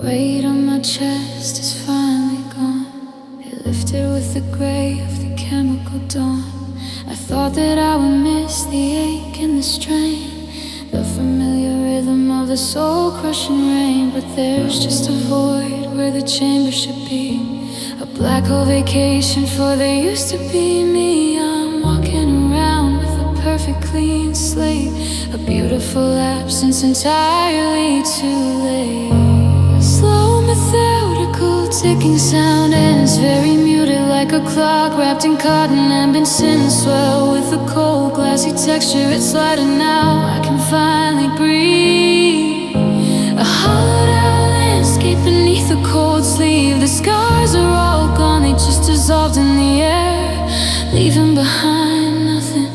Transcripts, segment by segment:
weight on my chest is finally gone. It lifted with the gray of the chemical dawn. I thought that I would miss the ache and the strain, the familiar rhythm of the soul-crushing rain. But there's just a void where the chamber should be, a black hole vacation for there used to be me. I'm walking around with a perfect clean slate, a beautiful absence entirely too late. Slow, methodical, ticking sound, and it's very muted like a clock wrapped in cotton and been sin swell with a cold, glassy texture. It's lighter now, I can finally breathe. A hollowed out landscape beneath a cold sleeve. The scars are all gone, they just dissolved in the air, leaving behind nothing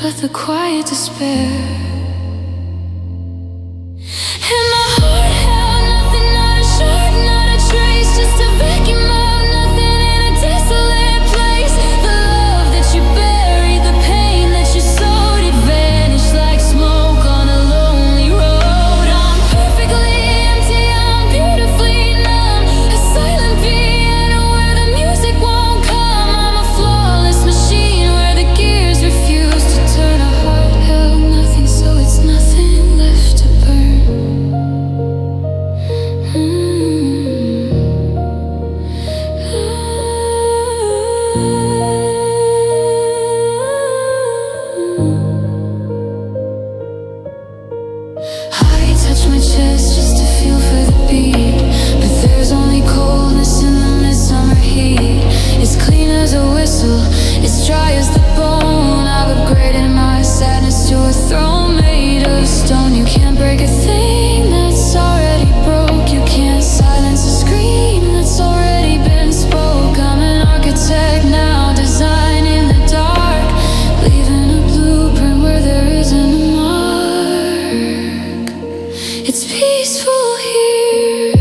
but the quiet despair. And my heart held nothing, not a shard, not a trace, just a vacuum of nothing in a desolate place. The love that you buried, the pain that you sowed, it vanished like smoke on a lonely road. I'm perfectly empty, I'm beautifully numb, a silent piano where the music won't come. I'm a flawless machine where the gears refuse to turn. A heart held nothing, so it's nothing left to burn. I touch my chest just to feel for the beat, but there's only coldness in the midsummer heat. It's clean as a whistle, it's dry as the bone. I've upgraded my sadness to a throne made of stone. You can't break a thing that's already broke. You can't silence a scream that's already been spoke. I'm an architect now, designing the dark, leaving a blueprint where there isn't a mark. It's peaceful here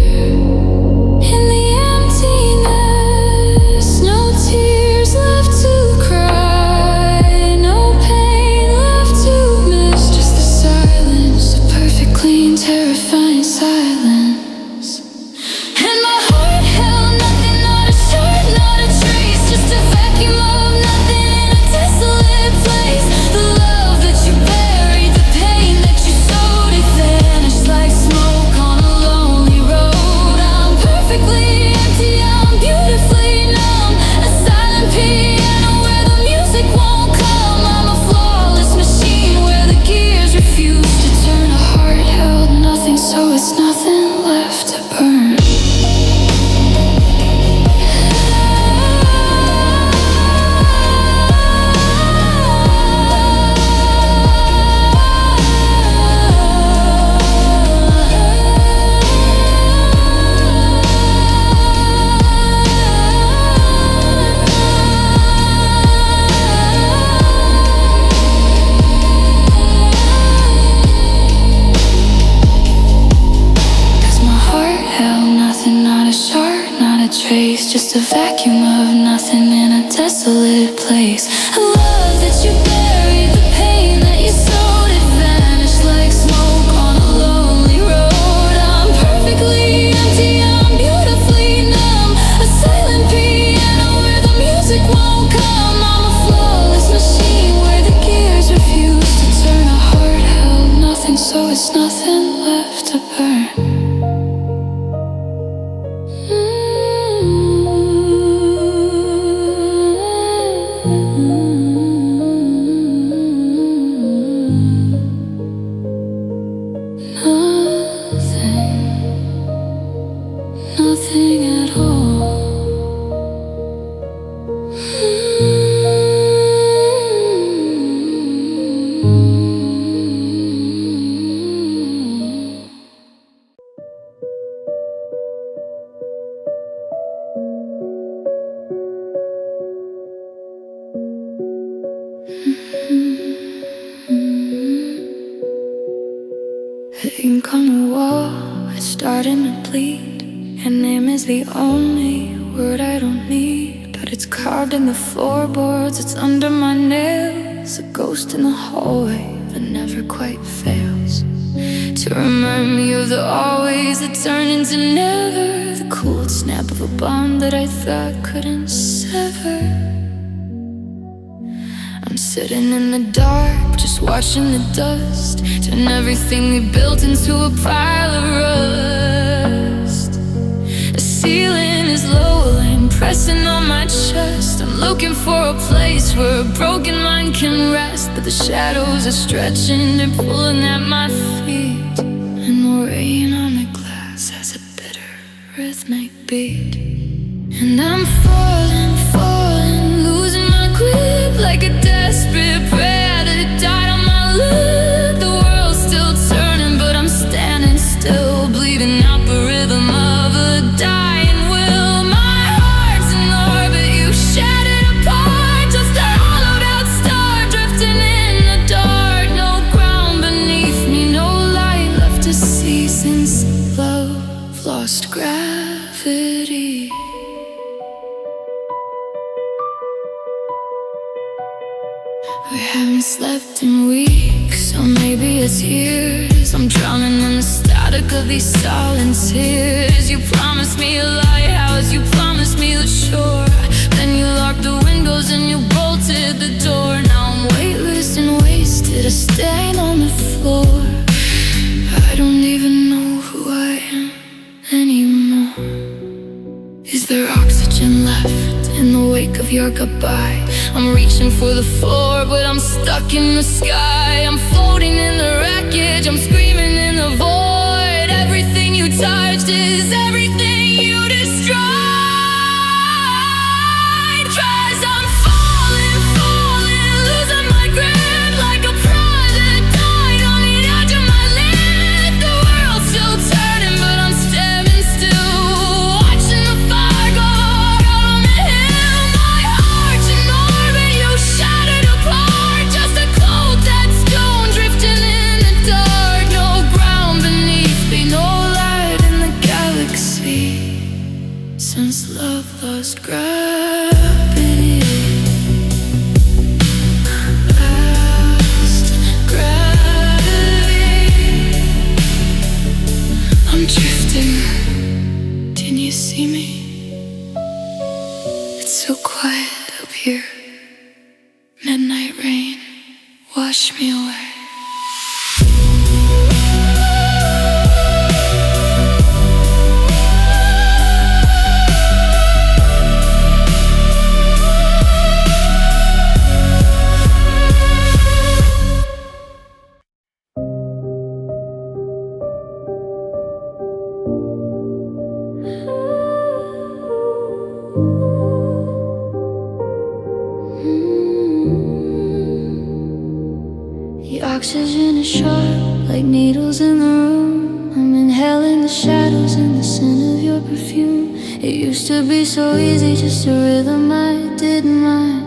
in the emptiness. No tears left to cry, no pain left to miss, just the silence, a perfect, clean, terrifying silence. And my heart held nothing, not a shard, not a trace, just a vacuum of nothing in a desolate place. The love that you buried, the pain that you sowed, it vanished like smoke on a lonely road. I'm perfectly empty, I'm beautifully numb, a silent piano where the music won't come. I'm a flawless machine where the gears refuse to turn. A heart held nothing, so it's nothing left to burn. Cause my heart held nothing, not a shard, not a trace, just a vacuum of nothing in a desolate place. A love that you buried, the pain that you sowed, it vanished like smoke on a lonely road. I'm perfectly empty, I'm beautifully numb, a silent piano where the music won't come. I'm a flawless machine where the gears refuse to turn. A heart held nothing, so it's nothing left to burn. Nothing at all. The ink on the wall, it's starting to bleed. Your name is the only word I don't need, but it's carved in the floorboards, it's under my nails. A ghost in the hallway that never quite fails to remind me of the always that turned into never, the cold snap of a bomb that I thought couldn't sever. I'm sitting in the dark, just watching the dust turn everything we built into a pile of rust. The ceiling is low, I'm pressing on my chest. I'm looking for a place where a broken mind can rest, but the shadows are stretching, they're pulling at my feet, and the rain on the glass has a bitter rhythmic beat. And I'm falling, falling, losing my grip like a desperate prayer that died on my lip. The world's still turning, but I'm standing still, bleeding out the rhythm of a dying will. My heart's in orbit, you shattered apart, just a hollowed out star drifting in the dark. No ground beneath me, no light left to see since love lost gravity. We haven't slept in weeks, so maybe it's years. I'm drowning in the static of these silent tears. You promised me a lighthouse, you promised me the shore, then you locked the windows and you bolted the door. Now I'm weightless and wasted, a stain on the floor. I don't even know who I am anymore. Is there oxygen left in the wake of your goodbye? I'm reaching for the floor, but I'm stuck in the sky. I'm floating in the wreckage, I'm screaming in the void. Everything you touched is everything you destroyed. 'Cause I'm falling, falling, losing my grip like a pride that died on the edge of my lip. The world's still turning, but I'm standing still, watching the fire go out on the hill. My heart's in orbit, you shattered apart, just a cold dead stone drifting in the dark. No ground beneath me, no light in the galaxy since love lost gravity. Lost gravity. I'm drifting. Can you see me? It's so quiet up here. Midnight rain, wash me away. The oxygen is sharp like needles in the room. I'm inhaling the shadows and the scent of your perfume. It used to be so easy, just a rhythm I didn't mind.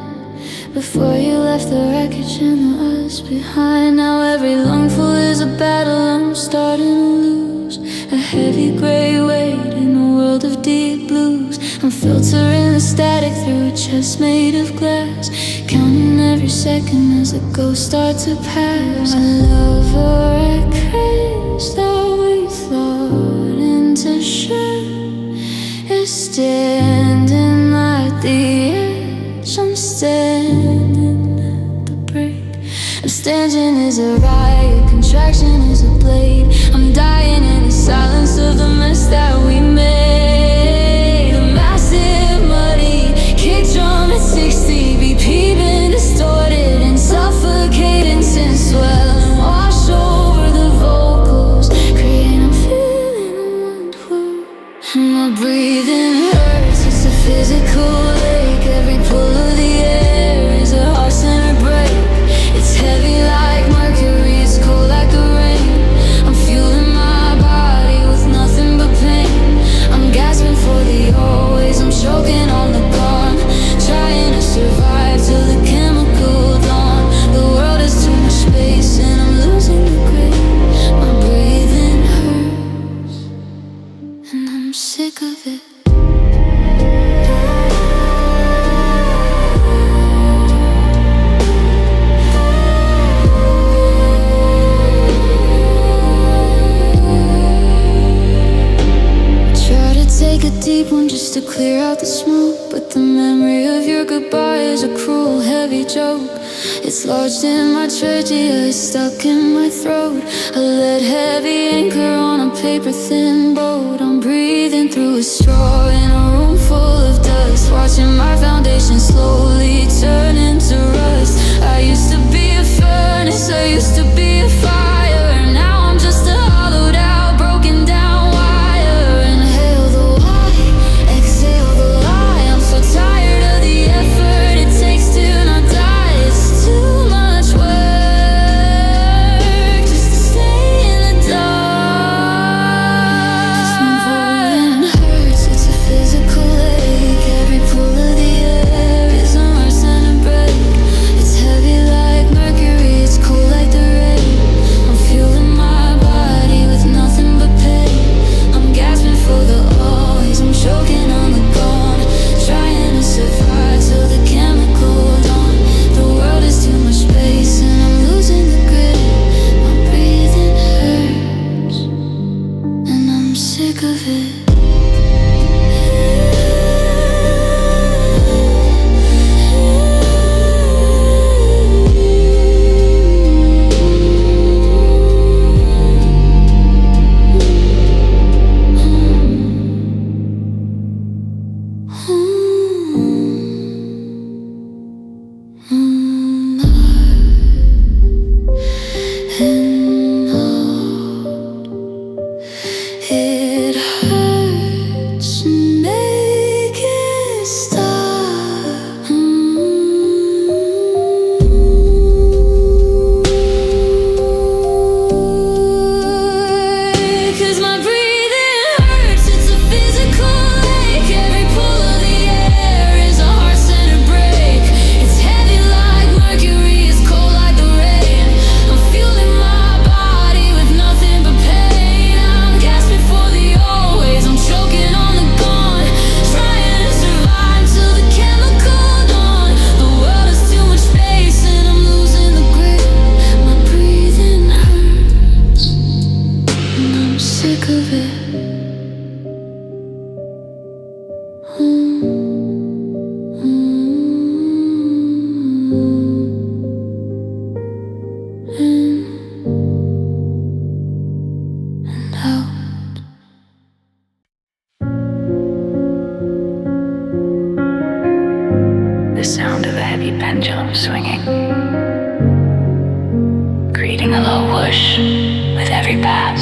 Before you left the wreckage and the us behind. Now every lungful is a battle I'm starting to lose. A heavy gray weight in a world of deep blues. I'm filtering the static through a chest made of glass, counting every second as the ghosts start to pass. A lover I crazed that we thought into share is standing at the edge. I'm standing at the break. Abstention is a riot, contraction is a blade. I'm dying in the silence of the mess that we made. A massive muddy kick drum at 60 BPM, been distorted and suffocating since swell and wash over the vocals, creating a feeling of one word. And my breathing hurts, it's a physical ache. Every pull of the air is a heart-centered break. It's heavy like mercury, it's cold like the rain. I'm fueling my body with nothing but pain. I'm gasping for the always, I'm choking on the gone, trying to survive till the chemical dawn. The world is too much space and I'm losing the grip. My breathing hurts and I'm sick of it. just to clear out the smoke. But the memory of your goodbye is a cruel, heavy joke. It's lodged in my trachea, it's stuck in my throat. A lead-heavy anchor on a paper-thin boat. I'm breathing through a straw in a room full of dust, watching my foundation slowly turn into rust. I used to be a furnace, I used to be a fire. Now I'm just a hollowed out, broken down wire. Inhale the white, exhale the lie. I'm so tired of the effort it takes to not die. It's too much work just to stay in the dark. 'Cause my volume hurts, it's a physical ache. Every pull of the air is a worse than a break. It's heavy like mercury, it's cold like the rain. I'm fueling my body with nothing but pain. I'm gasping for the always, I'm choking on the gone. Trying to survive till the chemical dawn. The world is too much space and I'm losing the grip. My breathing hurts and I'm sick of it. It hurts, make it stop. 'Cause my breathing hurts, it's a physical ache. Every pull of the air is a heart-centered break. It's heavy like mercury, it's cold like the rain. I'm fueling my body with nothing but pain. I'm gasping for the always, I'm choking on the gone. Trying to survive till the chemical dawn. The world is too much space and I'm losing the grip. My breathing hurts and I'm sick of it. In and out. The sound of a heavy pendulum swinging, creating a low whoosh with every pass.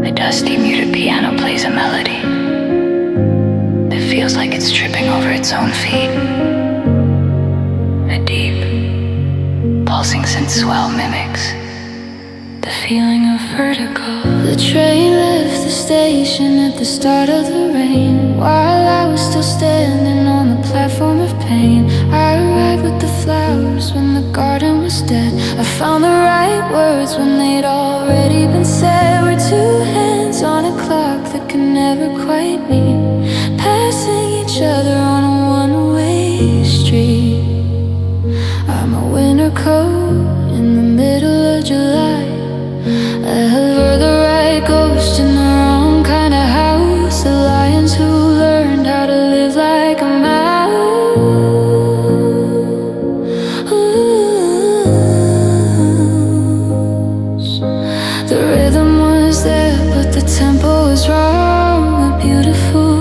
The dusty muted piano plays a melody that feels like it's tripping over its own feet. A deep, pulsing synth swell mimics the feeling of vertigo. The train left the station at the start of the rain. While I was still standing on the platform of pain, I arrived with the flowers when the garden was dead. I found the right words when they'd already been said. We're two hands on a clock that can never quite meet, passing each other on a one-way street. I'm a winter coat in the middle of July. I hover the right ghost in the wrong kind of house. The lions who learned how to live like a mouse. The rhythm was there, but the tempo was wrong. A beautiful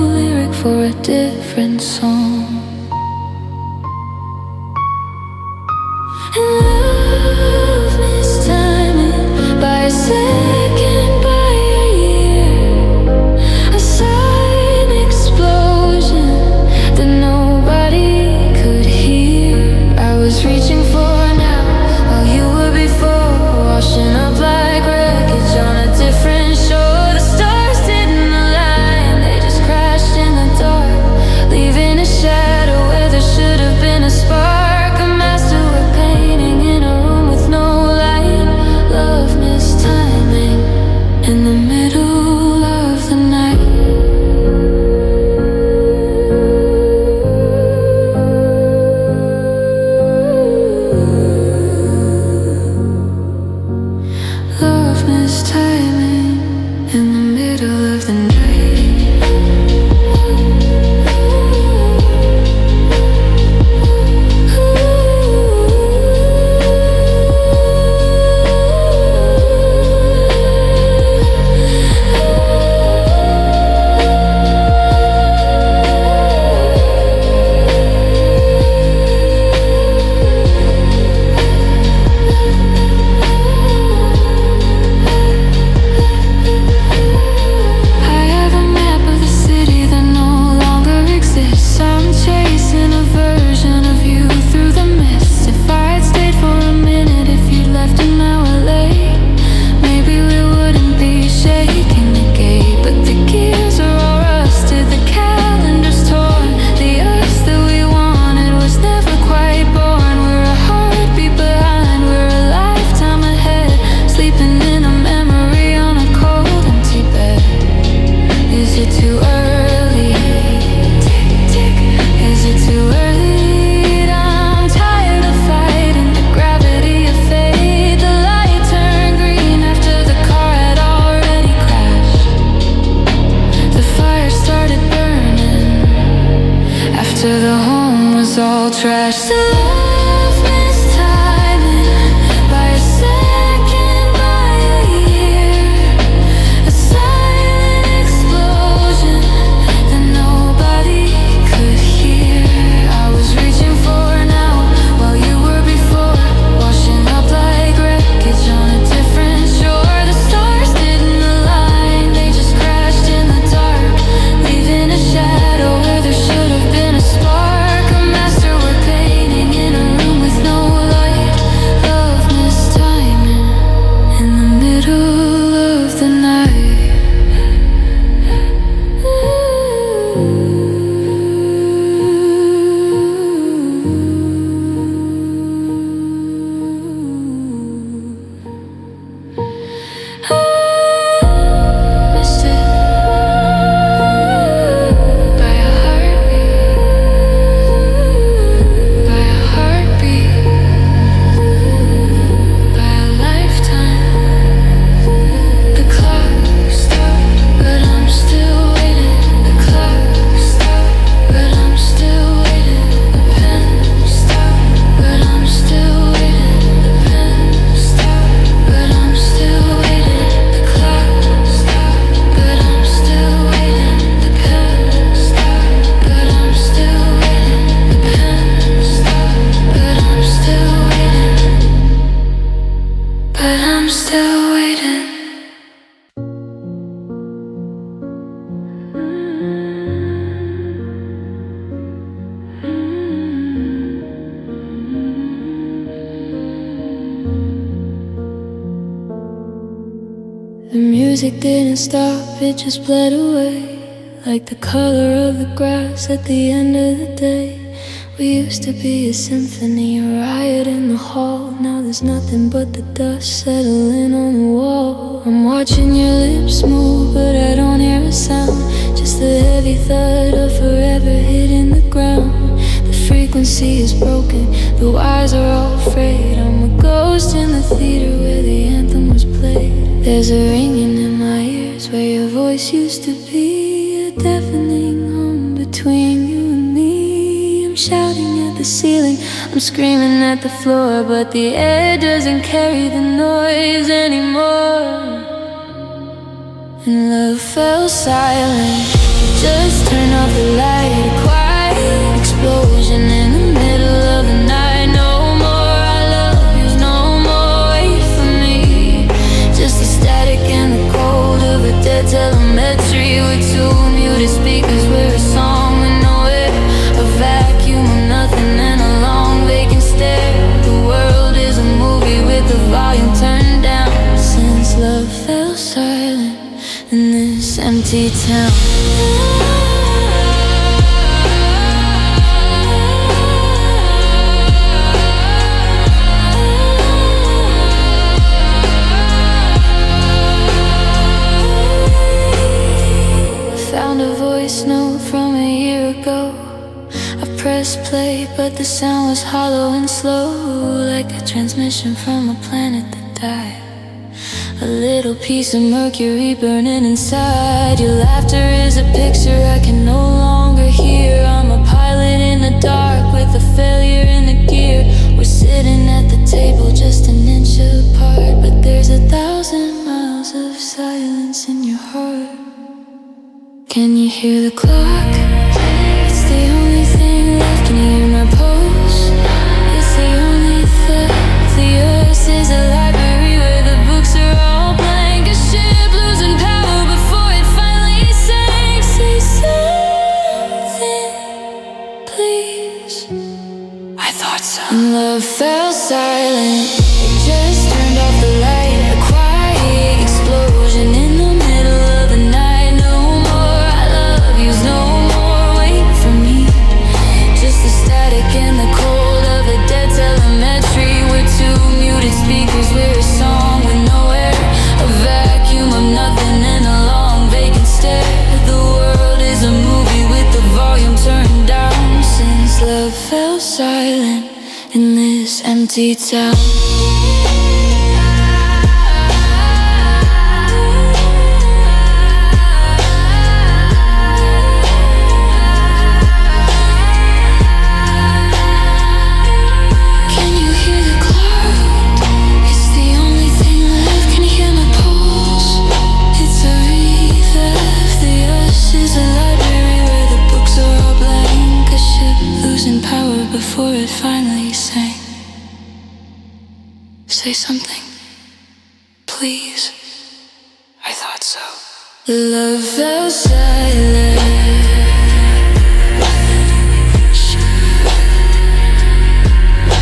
all trash. The love mistiming by a second, by a year. A silent explosion that nobody could hear. I was reaching for now while you were before, washing up like wreckage on a different shore. The stars didn't align, they just crashed in the dark, leaving a shadow where there should have been a spark. A masterwork painting in a room with no light. Love mistiming in the middle of the night. Missed it by a heartbeat, by a heartbeat, by a lifetime. The clock stopped, but I'm still waiting. The clock stopped, but I'm still waiting. The pen stopped, but I'm still waiting. The pen stopped, but I'm still waiting. The clock stopped, but I'm still waiting. The pen stopped, but I'm still waiting. The pen stopped, but I'm still waiting. But I'm still waiting. The music didn't stop, it just bled away, like the color of the grass at the end of the day. We used to be a symphony, a riot in the hall. Now there's nothing but the dust settling on the wall. I'm watching your lips move, but I don't hear a sound, just the heavy thud of forever hitting the ground. The frequency is broken, the wires are all frayed. I'm a ghost in the theater where the anthem was played. There's a ringing in my ears where your voice used to be, a deafening hum between you and me. I'm shouting at the ceiling, I'm screaming at the floor, but the air doesn't carry the noise anymore. And love fell silent, just turn off the light. A quiet explosion in the middle of the night. No more I love you, no more wait for me. Just the static and the cold of a dead telemetry. With two muted speakers, we're a song with nowhere. A vacuum of nothing and a long vacant stare. The world is a movie with the volume turned down. Since love fell silent in this empty town. Found a voice note from a year ago. I pressed play, but the sound was hollow and slow, like a transmission from a planet that died. A little piece of mercury burning inside. Your laughter is a picture I can no longer hear. I'm a pilot in the dark with a failure in the gear. We're sitting at the table just an inch apart, but there's 1,000 miles of silence in your heart. Can you hear the clock? It's the only thing left. Can you hear my pulse? It's the only theft. The earth is a library where the books are all blank. A ship losing power before it finally sank. Say something, please. I thought so. And love fell silent, it just turned off the light. A quiet explosion in the middle of the night. No more wait for me. Just the static and the cold of a dead telemetry. We're two muted speakers, we're a song with nowhere. A vacuum of nothing and a long vacant stare. The world is a movie with the volume turned down. Since love fell silent in this empty town. something? Please. I thought so. Love fell silent.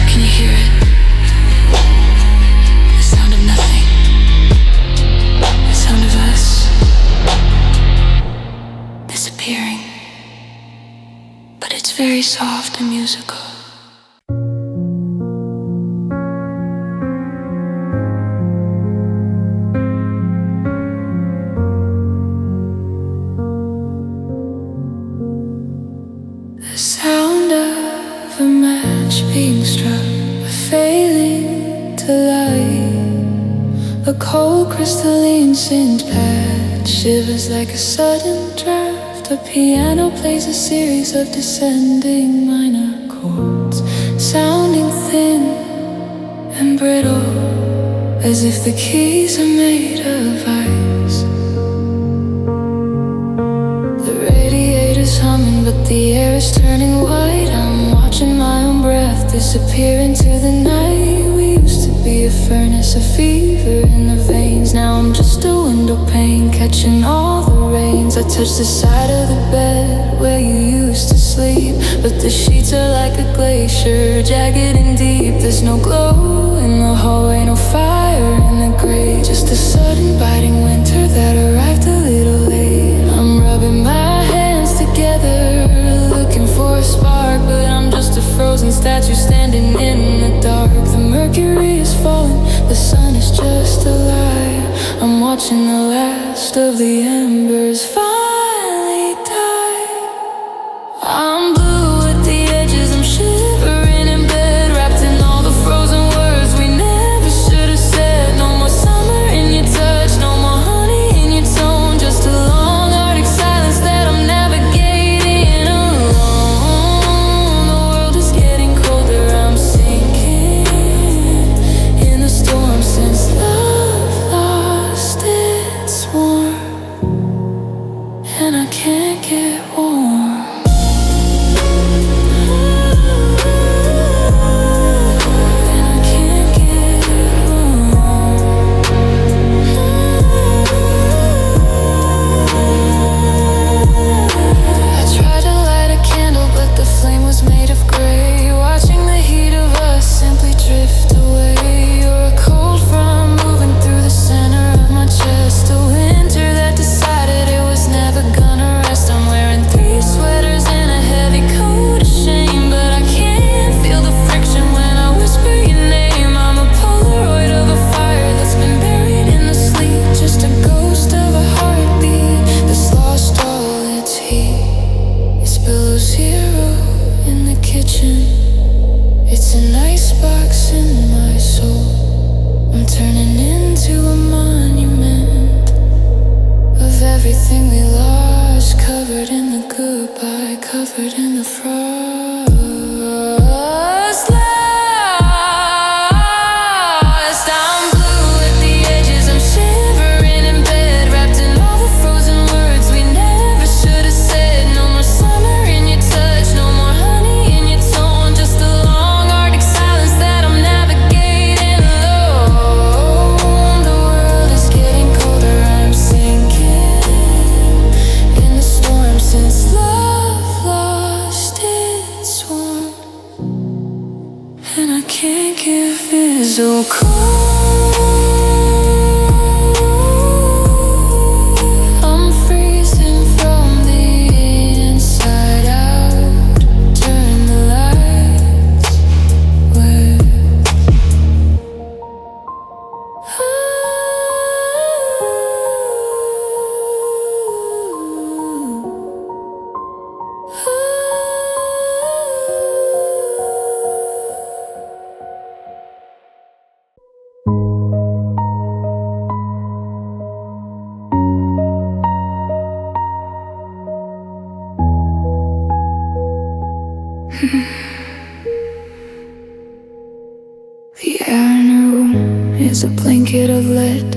Can you hear it? The sound of nothing. The sound of us disappearing. But it's very soft and musical. The sound of a match being struck, a failing to light. A cold crystalline scent patch shivers like a sudden draft. A piano plays a series of descending minor chords, sounding thin and brittle, as if the keys are made of ice. The radiator's humming, but the air is turning white. I'm watching my own breath disappear into the night. We used to be a furnace, a fever in the veins. Now I'm just a window pane, catching all the rains. I touch the side of the bed where you used to sleep, but the sheets are like a glacier, jagged and deep. There's no glow in the hallway, no fire in the grate, just a sudden biting winter that arrived a little late. I'm rubbing my hands together, looking for a spark, but I'm just a frozen statue standing in the dark. The mercury is falling, the sun is just a lie. I'm watching the last of the embers finally die. I'm blue at the edges, I'm shivering in bed, wrapped in all the frozen words we never should have said. No more summer in your touch, no more honey in your tone, just a long arctic silence that I'm navigating alone. The world is getting colder, I'm sinking in the storm since love lost its warmth, and I can't get warm. It's an icebox in my soul. I'm turning into a monument of everything we lost, covered in the goodbye, covered in the frost. Lost, I'm blue at the edges, I'm shivering in bed, wrapped in all the frozen words we never should have said. No more summer in your touch, no more honey in your tone, just a long arctic silence that I'm navigating alone. The world is getting colder, I'm sinking in the storm since love lost its warmth, and I can't give it so cold. I'm freezing from the inside out. Turn the lights where the air in the room is a blanket of lead.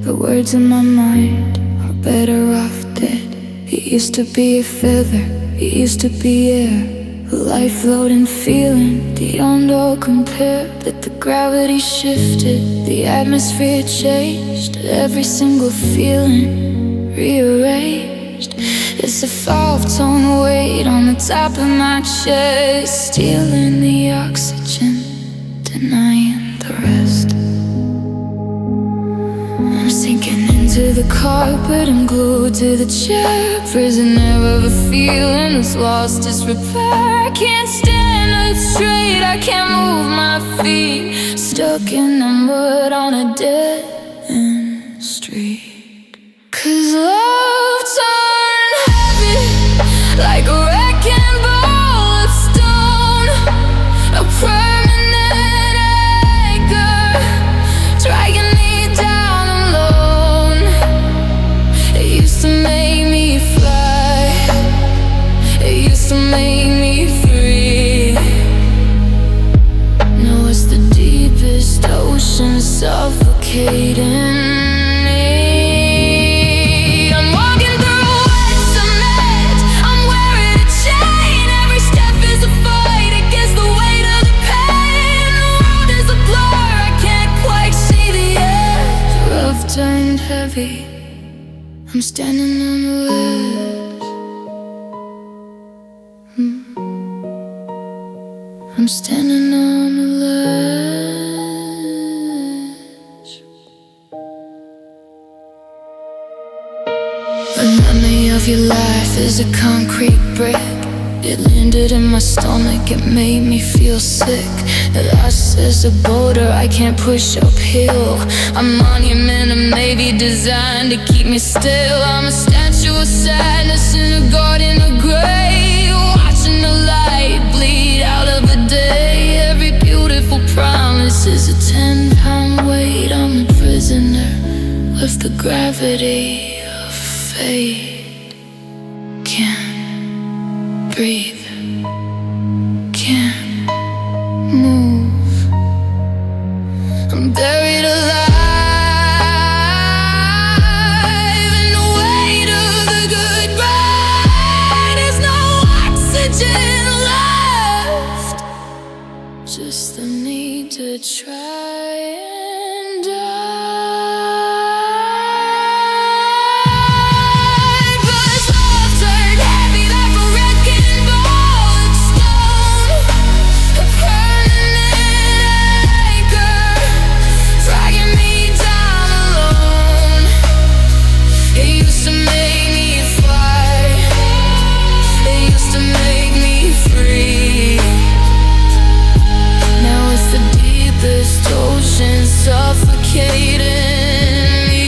The words in my mind are better off dead. It used to be a feather, it used to be air, a life floating feeling beyond all compare. Let the gravity shifted, the atmosphere changed, every single feeling rearranged. It's a 5-tone weight on the top of my chest, stealing the oxygen, denying the rest. I'm sinking into the carpet, I'm glued to the chair, prisoner of a feeling that's lost its repair. I can't stand up straight, I can't move my feet, stuck in the mud on a dead-end street. 'Cause love turned heavy like a wrecking ball of stone, a permanent anchor, dragging me down alone. It used to make me fly, it used to make me free. Now it's the deepest ocean suffocating. Turned heavy, I'm standing on the ledge. I'm standing on the ledge. The memory of your life is a concrete brick. It landed in my stomach, it made me feel sick. Lost as a boulder, I can't push uphill. A monument of maybe designed to keep me still. I'm a statue of sadness in a garden of gray, watching the light bleed out of the day. Every beautiful promise is a 10-pound weight. I'm a prisoner with the gravity of fate. Can't breathe, can't move. I'm buried alive in the weight of the goodbye. There's no oxygen left, just the need to try and die. 'Cause love turned heavy like a wrecking ball of stone, a permanent anchor, dragging me down alone. It used to make me fly, it used to make me free. Now it's the deepest ocean suffocating me.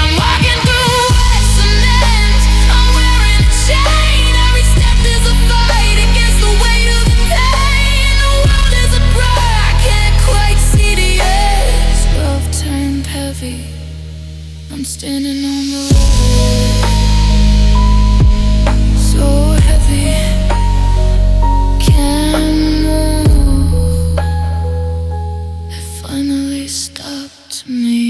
I'm walking through wet cement, I'm wearing a chain. Every step is a fight against the weight of the pain. The world is a blur, I can't quite see the edge. Love turned heavy, I'm standing on the ledge. So heavy, can't move. It finally stopped me.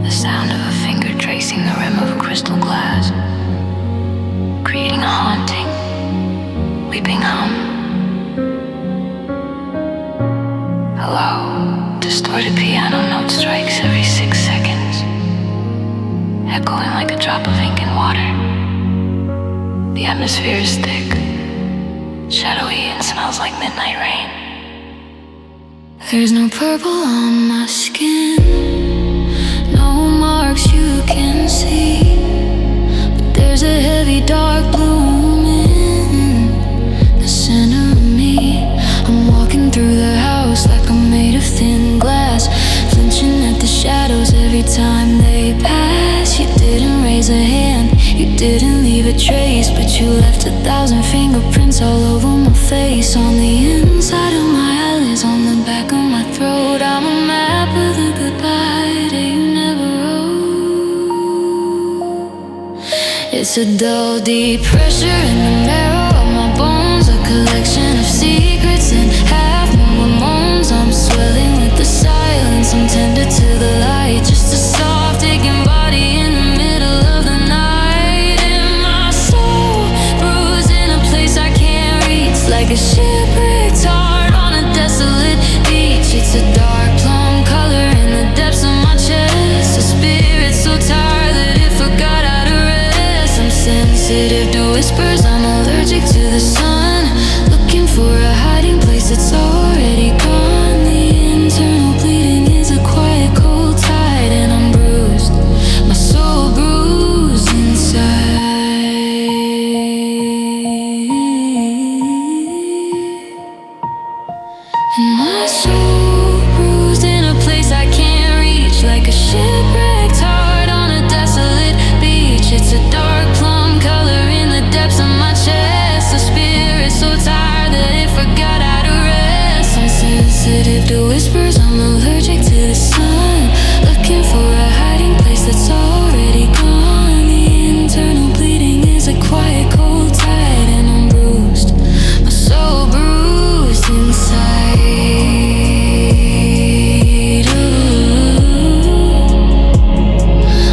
The sound of a finger tracing the rim of a crystal glass, creating a haunting, weeping hum. Hello, distorted piano note strikes every 6 seconds, echoing like a drop of ink in water. The atmosphere is thick, shadowy, and smells like midnight rain. There's no purple on my skin, no marks you can see, but there's a heavy dark bloom in the center of me. I'm walking through the house like I'm made of thin glass, flinching at the shadows every time they pass. You didn't raise a hand, you didn't leave a trace, but you left 1,000 fingerprints all over my face. On the inside of my eyelids, on the back of my throat, I'm a map of the goodbye that you never wrote. It's a dull, deep pressure in the marrow of my bones, a collection of secrets and half-mumbled moans. I'm swelling with the silence, I'm tended to the light, just a soft aching body in the middle of the night. And my soul My soul bruised in a place I can't reach, like a shipwrecked heart on a desolate beach. It's a dark plum color in the depths of my chest, a spirit so tired that it forgot how to rest. I'm sensitive to whispers, I'm allergic to the sun, looking for a hiding place that's already gone. The internal bleeding is a quiet cold tide, and I'm bruised, my soul bruised inside.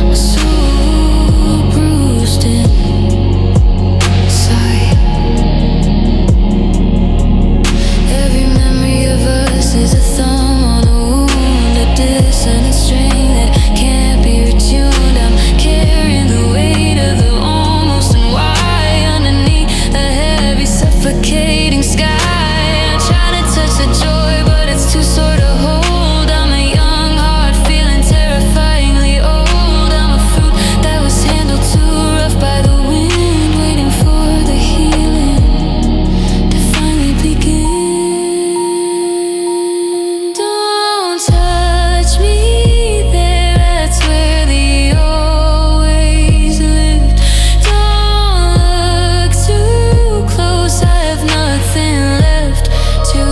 My soul bruised inside. Every memory of us is a thumb on a wound, a dissonant string that can't be retuned. I'm carrying the weight of the almost, and why underneath the heavy suffocating sky. I'm trying to touch the joy, but it's too sore to hold. I'm a young heart feeling terrifyingly old. I'm a fruit that was handled too rough by the wind, waiting for the healing to finally begin. Don't touch me there, that's where the always lived. Don't look too close, I have nothing left to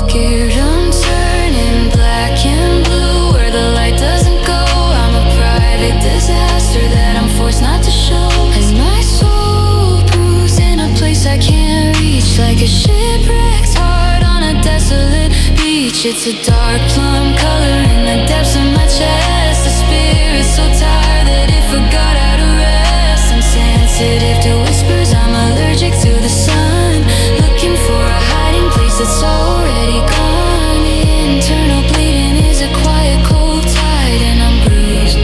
care. I'm turning black and blue where the light doesn't go. I'm a private disaster that I'm forced not to show. And my soul bruised in a place I can't reach, like a shipwrecked heart on a desolate beach. It's a dark plum color in the depths of my chest, a spirit so tired that it forgot how to rest. I'm sensitive to whispers, I'm allergic to the sun, looking for a hiding place that's already gone. The internal bleeding is a quiet cold tide, and I'm bruised,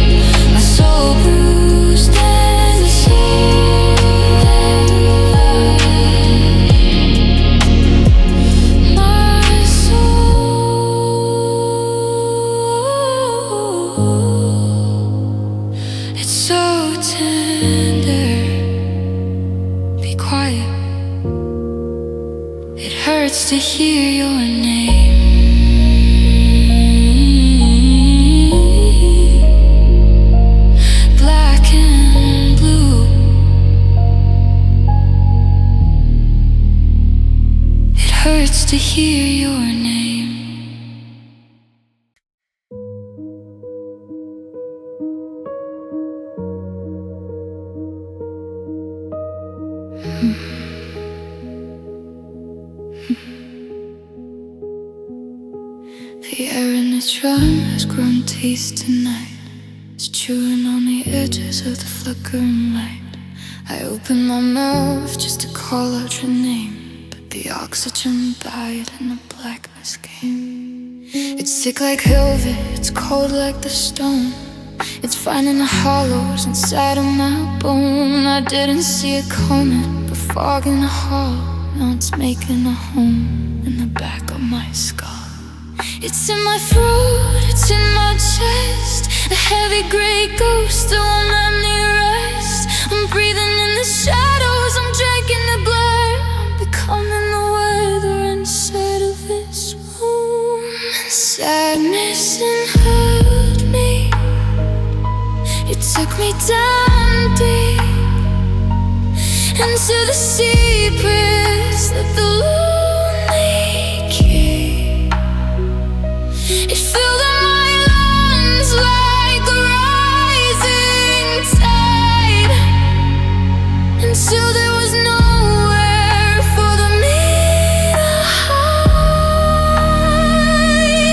my soul bruised and soul. My soul, it's so tender. Be quiet. It hurts to hear your name. Black and blue. It hurts to hear your name. The air in this room has grown taste tonight. It's chewing on the edges of the flickering light. I open my mouth just to call out your name, but the oxygen died and the blackness came. It's sick like velvet, it's cold like the stone. It's finding the hollows inside of my bone. I didn't see it coming, but fog in the hall, now it's making a home in the back of my skull. It's in my throat, it's in my chest, a heavy grey ghost that won't let me rest. I'm breathing in the shadows, I'm drinking the blood, I'm becoming the weather inside of this room. Sadness held me, you took me down deep into the secrets that the lonely keep. It filled up my lungs like a rising tide, until there was nowhere for me to hide.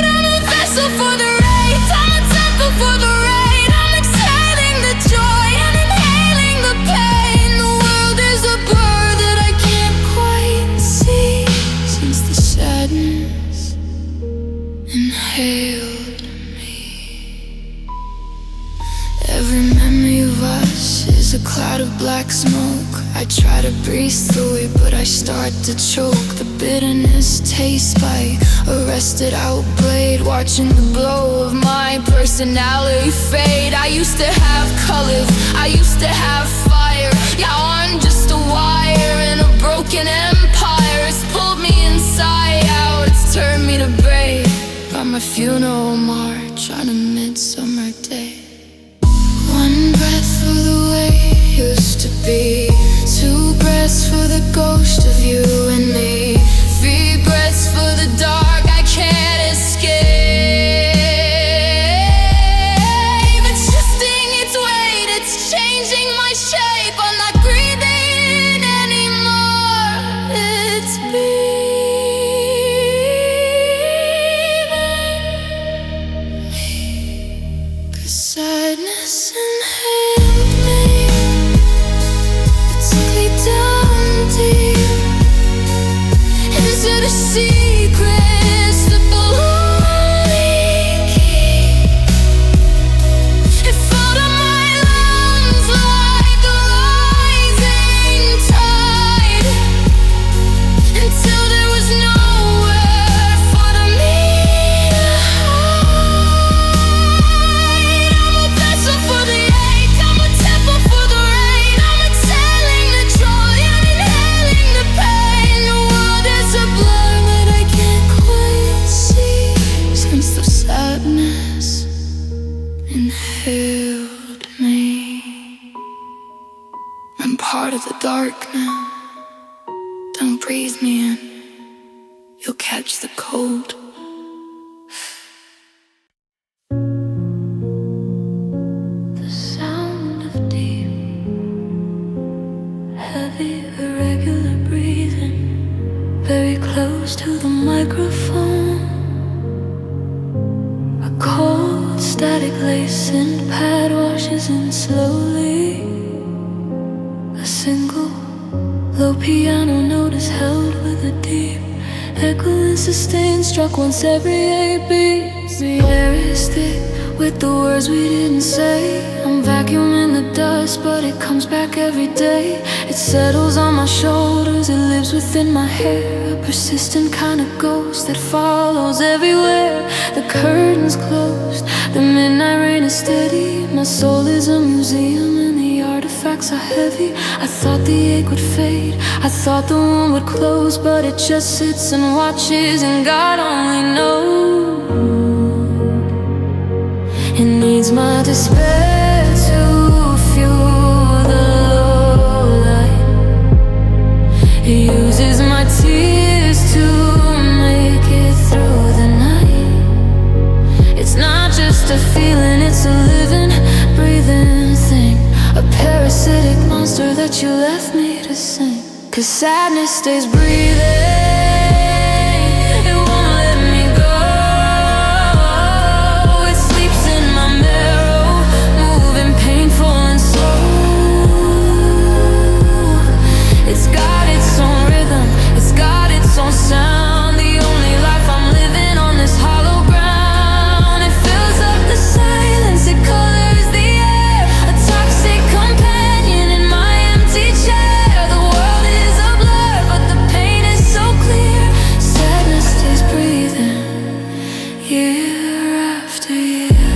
I'm a vessel for the rain, I'm a temple for the rain. I'm exhaling the joy and inhaling the pain. The world is a blur that I can't quite see, since the sadness inhaled me. Every memory of us is a cloud of black smoke. I try to breathe through it, but I start to choke. The bitterness tastes like a rusted out blade, watching the glow of my personality fade. I used to have colors, I used to have fire. Yeah, I'm just a wire in a broken empire. It's pulled me inside out, it's turned me to a funeral march on a midsummer day. One breath for the way it used to be, two breaths for the ghost of you and me, three breaths for the dark I can't escape. It's shifting its weight, it's changing my shape. I'm not breathing anymore, it's breathing me. 'Cause sadness inhaled me, it took me down deep into the secrets that only keep. It filled up my lungs like a rising tide, until there was nowhere for me to hide. I'm a vessel for the ache, I'm a temple for the rain. I'm exhaling the joy and inhaling the pain. The world is a blur that I can't quite see, since the sadness inhaled me. I'm part of the dark now. Don't breathe me in, you'll catch the cold. The sound of deep, heavy, irregular breathing, very close to the microphone. A cold static lace and pad washes in slowly. A single low piano note is held with a deep echo and sustain, struck once every 8 beats. The air is thick with the words we didn't say. I'm vacuuming the dust, but it comes back every day. It settles on my shoulders, it lives within my hair. A persistent kind of ghost that follows everywhere. The curtains closed, the midnight rain is steady. My soul is a museum and the artifacts are heavy. I thought the ache would fade, I thought the wound would close, but it just sits and watches, and God only knows. It needs my despair to fuel the low light. It uses my tears to make it through the night. It's not just a feeling, it's a living, breathing thing, a parasitic monster that you left me to sing. 'Cause sadness stays breathing, it won't let me go. It sleeps in my marrow, moving painful and slow. It's got its own rhythm, it's got its own sound. The only life I'm living on this hollow ground. It fills up the silence, it colors the air, a toxic companion in my empty chair. The world is a blur, but the pain is so clear. Sadness stays breathing, year after year.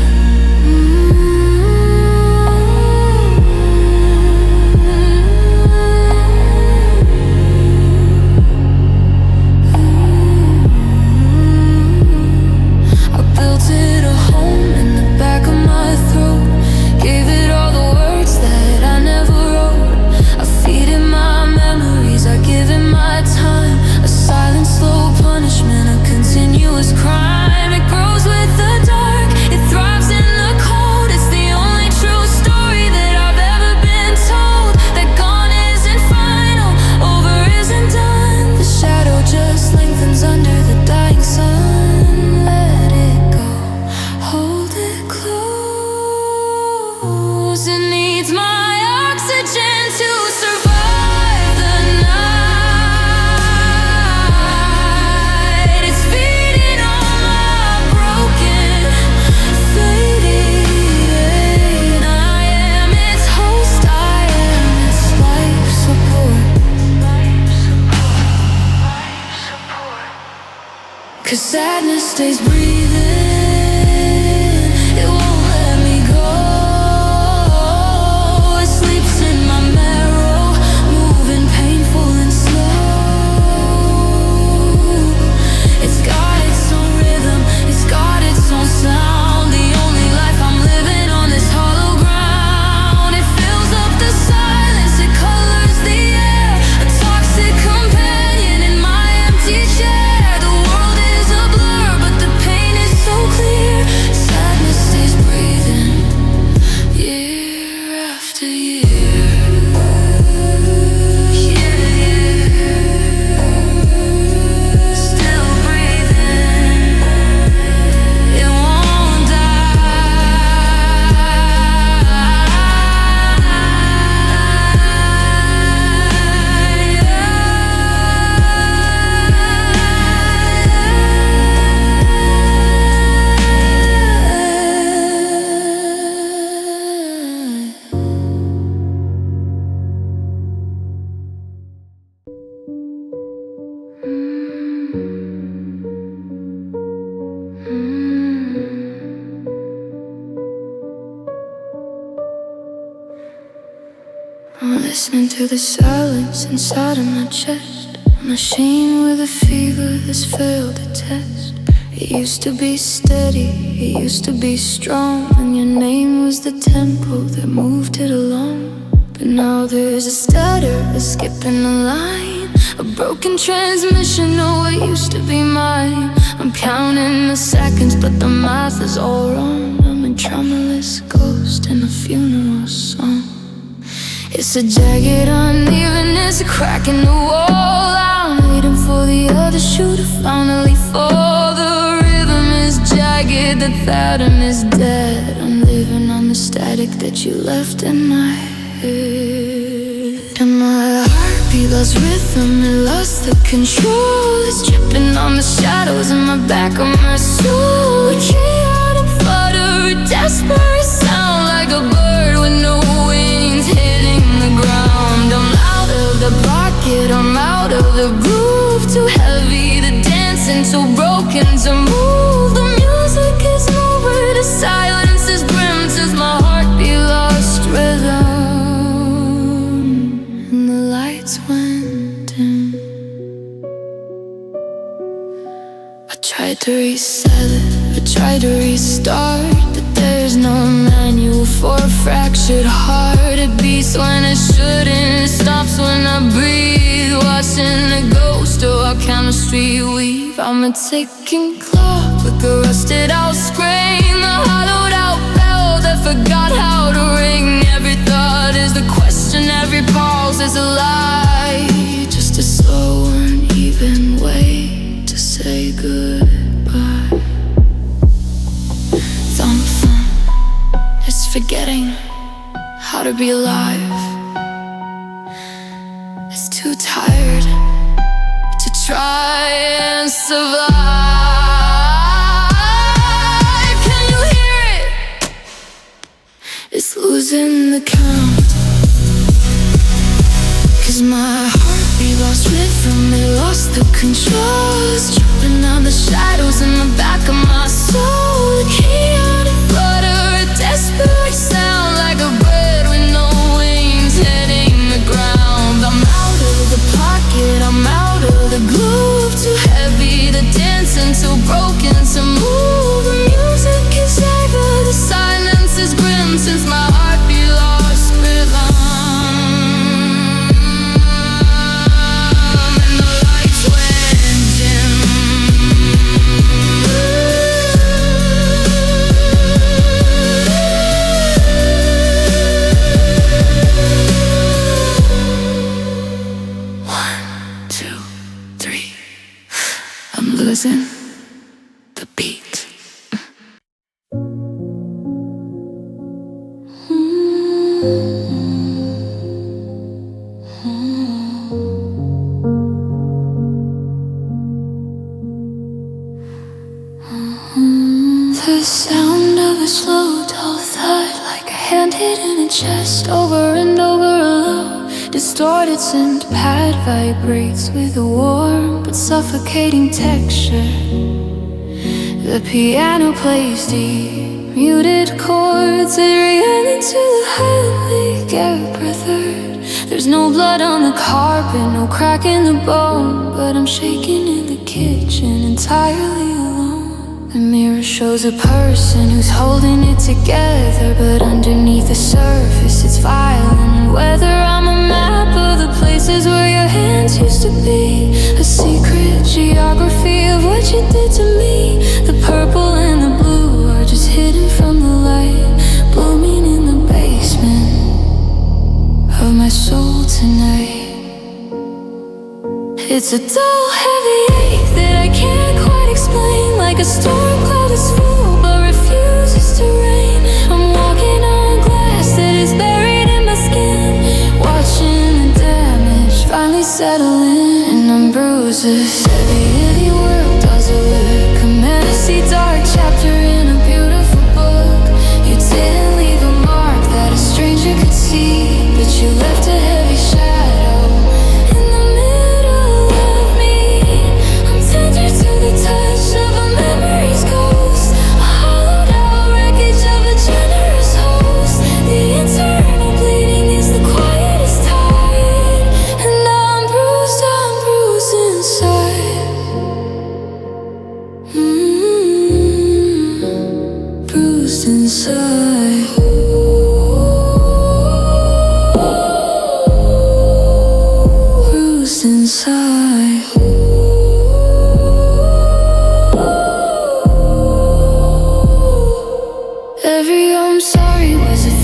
I built it a home in the back of my throat, gave it all the words that I never wrote. I feed it my memories, I give it my time. A silent, slow punishment, a continuous crime. It grows with the dark, it thrives in the cold. It's the only true story that I've ever been told. That gone isn't final, over isn't done. The shadow just lengthens under the dying sun. Let it go, hold it close. It needs my oxygen to survive the night. It's feeding on my broken, fading. I am its host, I am its life support. 'Cause sadness stays breathing, it won't let me go. It sleeps in my marrow, moving painful and slow. It's got its own rhythm, it's got listening to the silence inside of my chest. A machine with a fever that's failed a test. It used to be steady, it used to be strong, and your name was the tempo that moved it along. But now there's a stutter, a skip in the line, a broken transmission, oh, it used to be mine. I'm counting the seconds, but the math is all wrong. I'm a tremulous ghost in a funeral song. It's a jagged unevenness, a crack in the wall. I'm waiting for the other shoe to finally fall. The rhythm is jagged, the pattern is dead. I'm living on the static that you left in my head. And my heartbeat lost rhythm, it lost the control. It's tripping on the shadows in my back of my soul. A chaotic flutter, a desperate sound, like a bird with no wings hitting the ground. I'm out of the pocket, I'm out of the groove. Too heavy to dance and too broken to move. The music is nowhere, the silence is grim, since my heartbeat lost rhythm and the lights went dim. I tried to reset it, I tried to restart, but there's no manual for a fractured heart. It beats when it shouldn't, it stops when I breathe. Watching a ghost or our chemistry weave. I'm a ticking clock with a rusted out screen, the hollowed out bell that forgot how to ring. Every thought is the question, every pulse is a lie. Just a slow, uneven way to say goodbye. It's forgetting how to be alive. It's too tired to try and survive. Can you hear it? It's losing the count. 'Cause my heartbeat lost rhythm, it lost the control. It's tripping on the shadows in the back of my soul. A chaotic flutter, a desperate sound, like a bird with no wings hitting the ground. I'm out of the pocket, I'm out of the groove. Too heavy to dance and too broken to move. The music is over, the silence is grim, since my heartbeat lost rhythm. And the lights went dim. 1, 2, 3. I'm losing the beat. The sound of a slow, dull thud, like a hand hit in a chest, over and over aloud. Distorted synth pad vibrates with a warm but suffocating texture. The piano plays deep, muted chords that react into the headlick every third. There's no blood on the carpet, no crack in the bone, but I'm shaking in the kitchen entirely alone. The mirror shows a person who's holding it together, but underneath the surface it's violent. Whether I'm a map of the places where your hands used to be, a secret geography of what you did to me. The purple and the blue are just hidden from the light, blooming in the basement of my soul tonight. It's a dull, heavy ache that I can't quite explain, like a storm cloud is full but refuses to rain. I'm walking on glass that is buried in my skin, watching the damage finally settle in. And I'm bruises, heavy world does it look a messy, dark chapter in a beautiful book. You didn't leave a mark that a stranger could see, but you left a heavy shadow in the middle of me. I'm tender to the touch of a memory's ghost, a hollowed out wreckage of a generous host. The internal bleeding is the quietest time.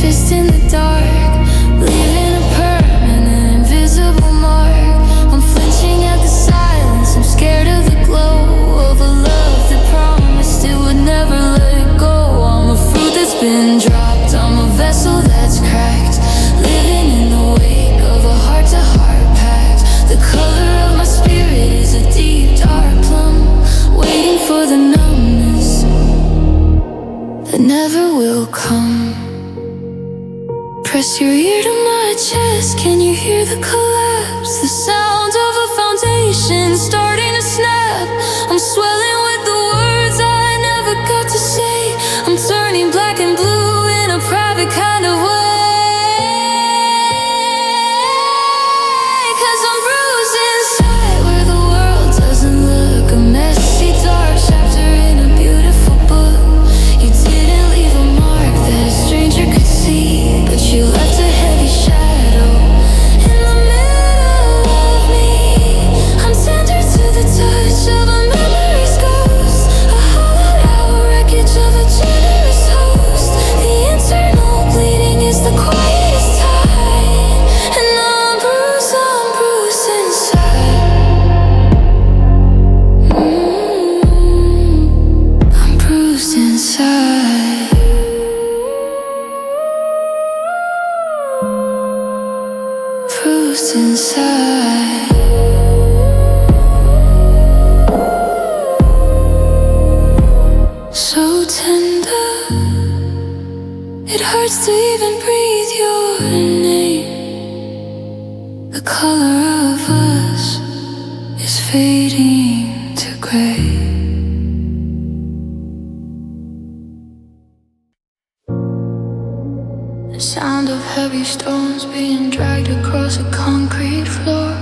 fist in the dark, leaving a permanent invisible mark. I'm flinching at the silence, I'm scared of the glow of a love that promised it would never let go. I'm a fruit that's been dropped, I'm a vessel that's cracked, living in the wake of a heart-to-heart pact. The color of my spirit is a deep dark plum, waiting for the numbness that never will come. Press your ear to my chest, can you hear the collapse? The sound of a foundation starting to snap. I'm swelling with the words I never got to say. I'm turning black and blue in a private kind of way. Inside, so tender, it hurts to even breathe your name. The color of us is fading to gray. The sound of heavy stones being dragged across a concrete floor.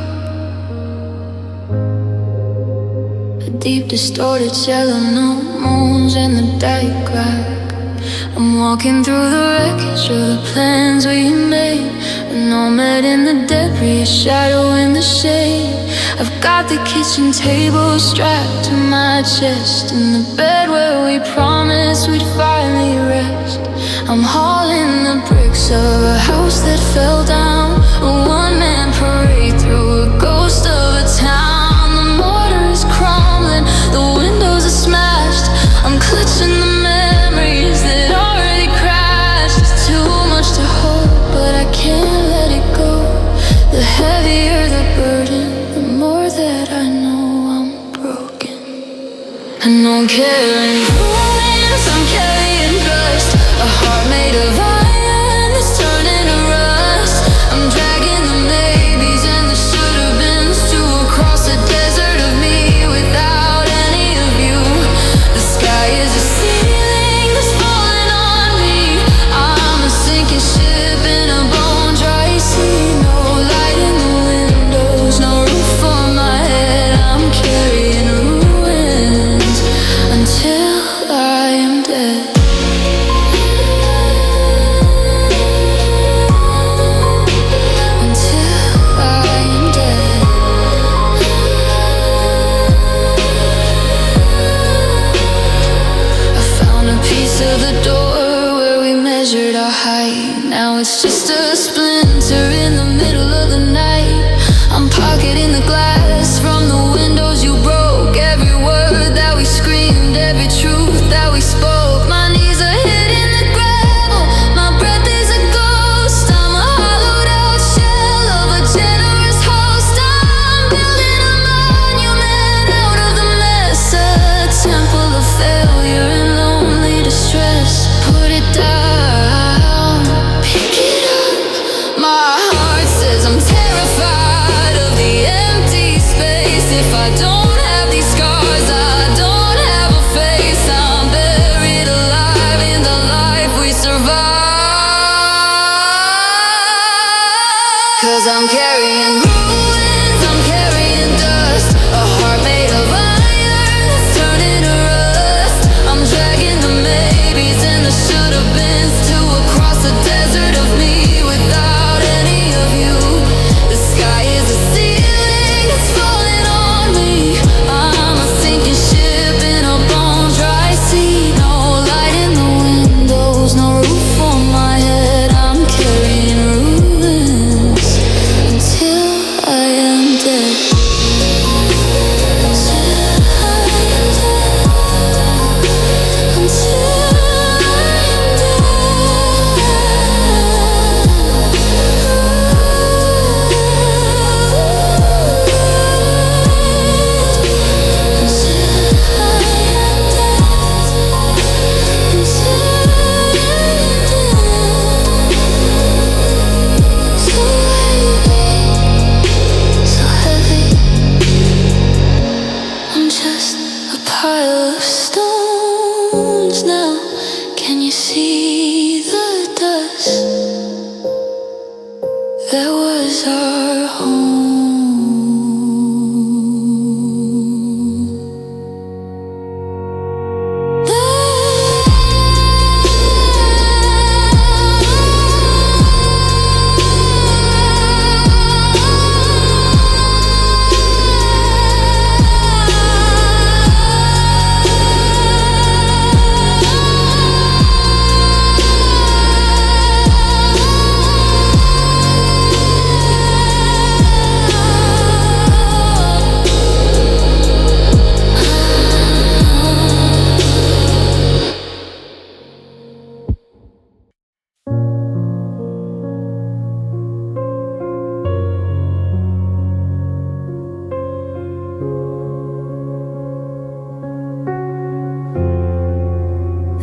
A deep distorted cellar, no moans in the dead crack. I'm walking through the wreckage of the plans we made, a nomad in the debris, a shadow in the shade. I've got the kitchen table strapped to my chest, in the bed where we promised we'd finally rest. I'm hauling the bricks of a house that fell down, a one-man parade through a ghost of a town. The mortar is crumbling, the windows are smashed. I'm clutching the memories that already crashed. It's too much to hold, but I can't let it go. The heavier the burden, the more that I know I'm broken. And I'm carrying wounds, I'm carrying rust, a heart made of iron that's turning to rust. I'm dragging the maybes and the should-have-beens to across the desert of me without any of you. The sky is a ceiling that's falling on me. I'm a sinking ship in a bone-dry sea. No light in the windows, no roof on my head. I'm carrying ruins until I am dead. Now it's just a splinter in the middle of the night. I'm pocketing the glass from the windows you broke. Every word that we screamed, every truth that we spoke. My knees are hitting the gravel, my breath is a ghost. I'm a hollowed out shell of a generous host. I'm building a monument out of the mess, a temple of failure and lonely distress. Put it down, pick it up,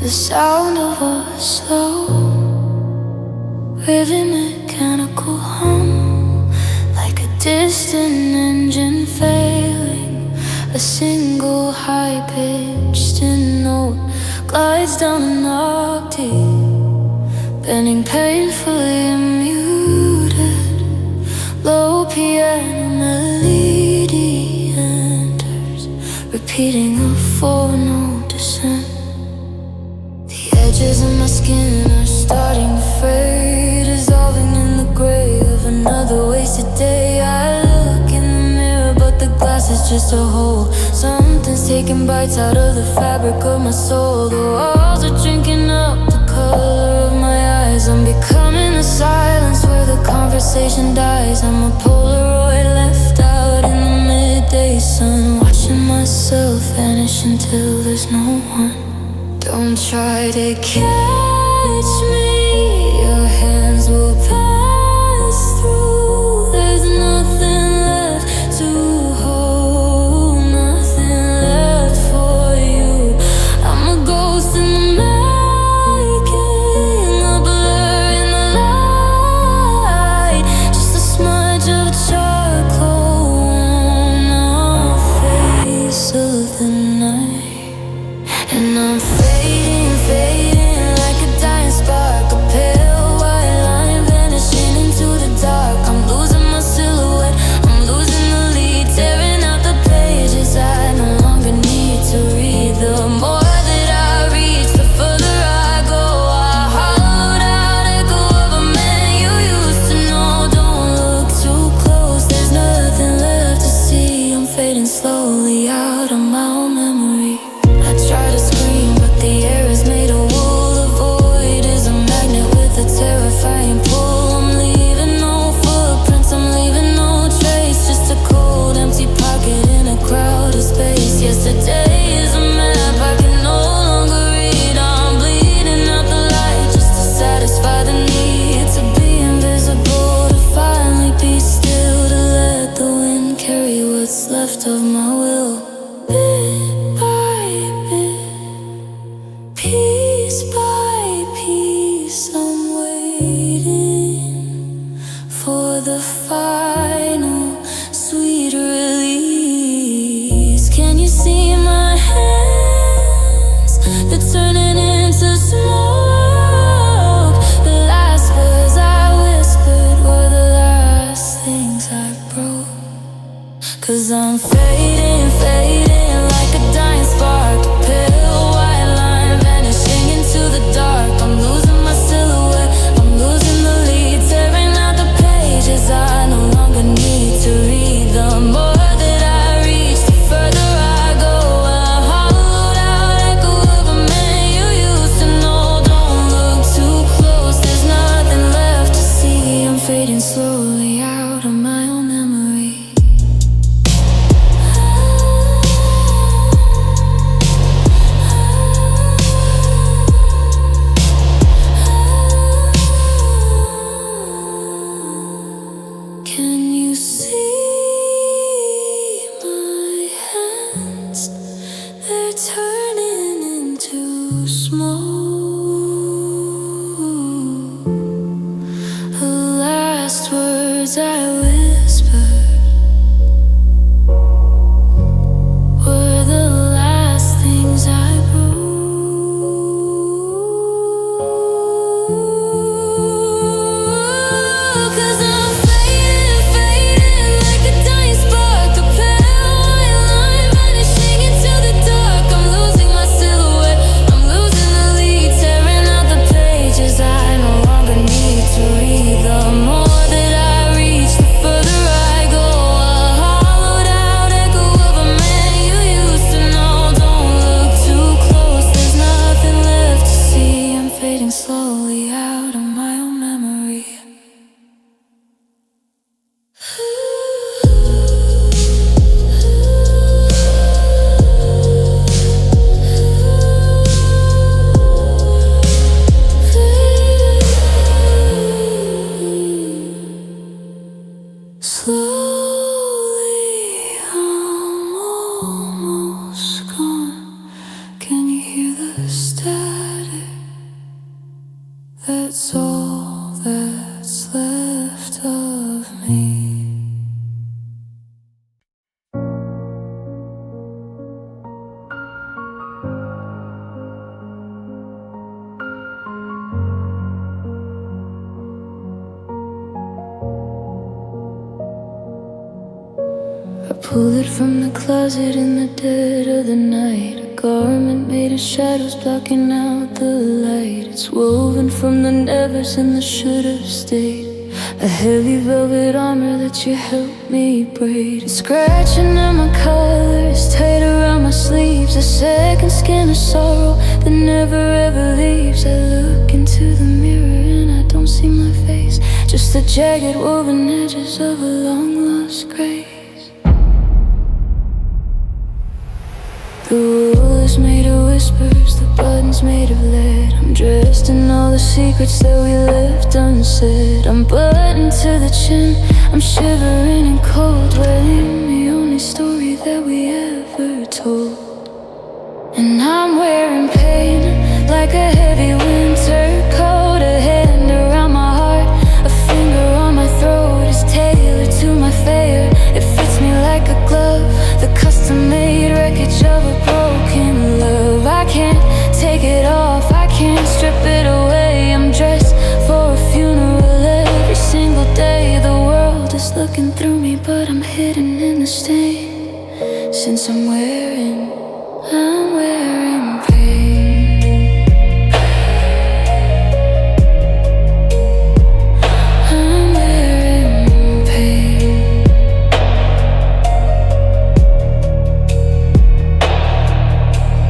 The sound of a slow, rhythm mechanical hum, like a distant engine failing. A single high-pitched note glides down an octave, bending painfully muted. Low piano melody enters, repeating a four-note descent. The edges of my skin are starting to fade, dissolving in the gray of another wasted day. I look in the mirror, but the glass is just a hole. Something's taking bites out of the fabric of my soul. The walls are drinking up the color of my eyes. I'm becoming the silence where the conversation dies. I'm a Polaroid left out in the midday sun, watching myself vanish until there's no one. Don't try to catch me, your hands will pass through. There's nothing left to hold, nothing left for you. I'm a ghost in the making, a blur in the light, just a smudge of charcoal on the face of the night. And I'm fading, fading like a dying spark, a pale white line vanishing into the dark. I'm losing my silhouette, I'm losing the lead, tearing out the pages I no longer need to read. The more that I reach, the further I go. A hollowed out echo of a man you used to know. Don't look too close, there's nothing left to see. I'm fading slowly out of my own memory. I try to scream, but the air is made of wool. The void is a magnet with a terrifying pull. I'm leaving no footprints, I'm leaving no trace, just a cold, empty pocket in a crowded space. Yesterday is a map I can no longer read. I'm bleeding out the light just to satisfy the need to be invisible, to finally be still, to let the wind carry what's left of my will. Bit by bit, piece by piece, I'm waiting for the final sweet release. Can you see my hands? They're turning into smoke. The last words I whispered were the last things I broke. 'Cause I'm fading, fading like a dying spark, a pale white line vanishing into the dark. I'm losing my silhouette, I'm losing the lead, tearing out the pages I no longer need to read. The more that I reach, the further I go. A hollowed out echo of a man you used to know. Don't look too close, there's nothing left to see. I'm fading slowly out of my own memory. Can you see my hands? They're turning into smoke. The last words I whispered were the last things I broke. 'Cause I'm fading, fading like a dying spark, a pale white line vanishing into the dark. I'm losing my silhouette, I'm losing the lead, tearing out the pages I no longer need to read. The more that I reach, the further I go. A hollowed out echo of a man you used to know. Don't look too close, there's nothing left to see. I'm fading slowly out of my own memory. Slowly, I'm almost gone. Can you hear the static? That's all that's left of me. I pulled it from the closet in the dead of the night. A garment made of shadows blocking out the light. It's woven from the nevers and the should have stayed. A heavy velvet armor that you helped me braid. It's scratching at my colors, tight around my sleeves. A second skin of sorrow that never ever leaves. I look into the mirror and I don't see my face, just the jagged woven edges of a long lost grace. The wool is made of whispers, the buttons made of lead. I'm dressed in all the secrets that we left unsaid. I'm buttoned to the chin, I'm shivering and cold, wearing the only story that we ever told. And I'm wearing pain like a heavy winter coat. A hand around my heart, a finger on my throat. It's tailored to my fate, it fits me like a glove. The custom-made wreckage of a broken love. I can't take it off, I can't strip it away. I'm dressed for a funeral every single day. The world is looking through me, but I'm hidden in the stain. Since I'm wearing pain. I'm wearing pain.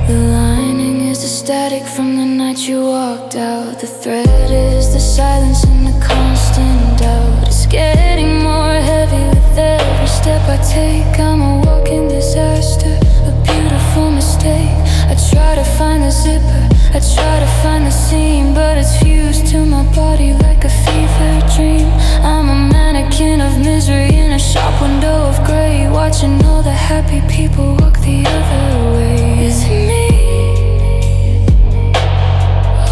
The lining is the static from the night you walked out. The thread is the silence and the constant doubt. It's getting more heavy with every step I take. I'm a walking disaster, a beautiful mistake. I try to find the zipper, I try to find the seam, but it's fused to my body like a fever dream. I'm a mannequin of misery in a shop window of gray, watching all the happy people walk the other way. Is it me?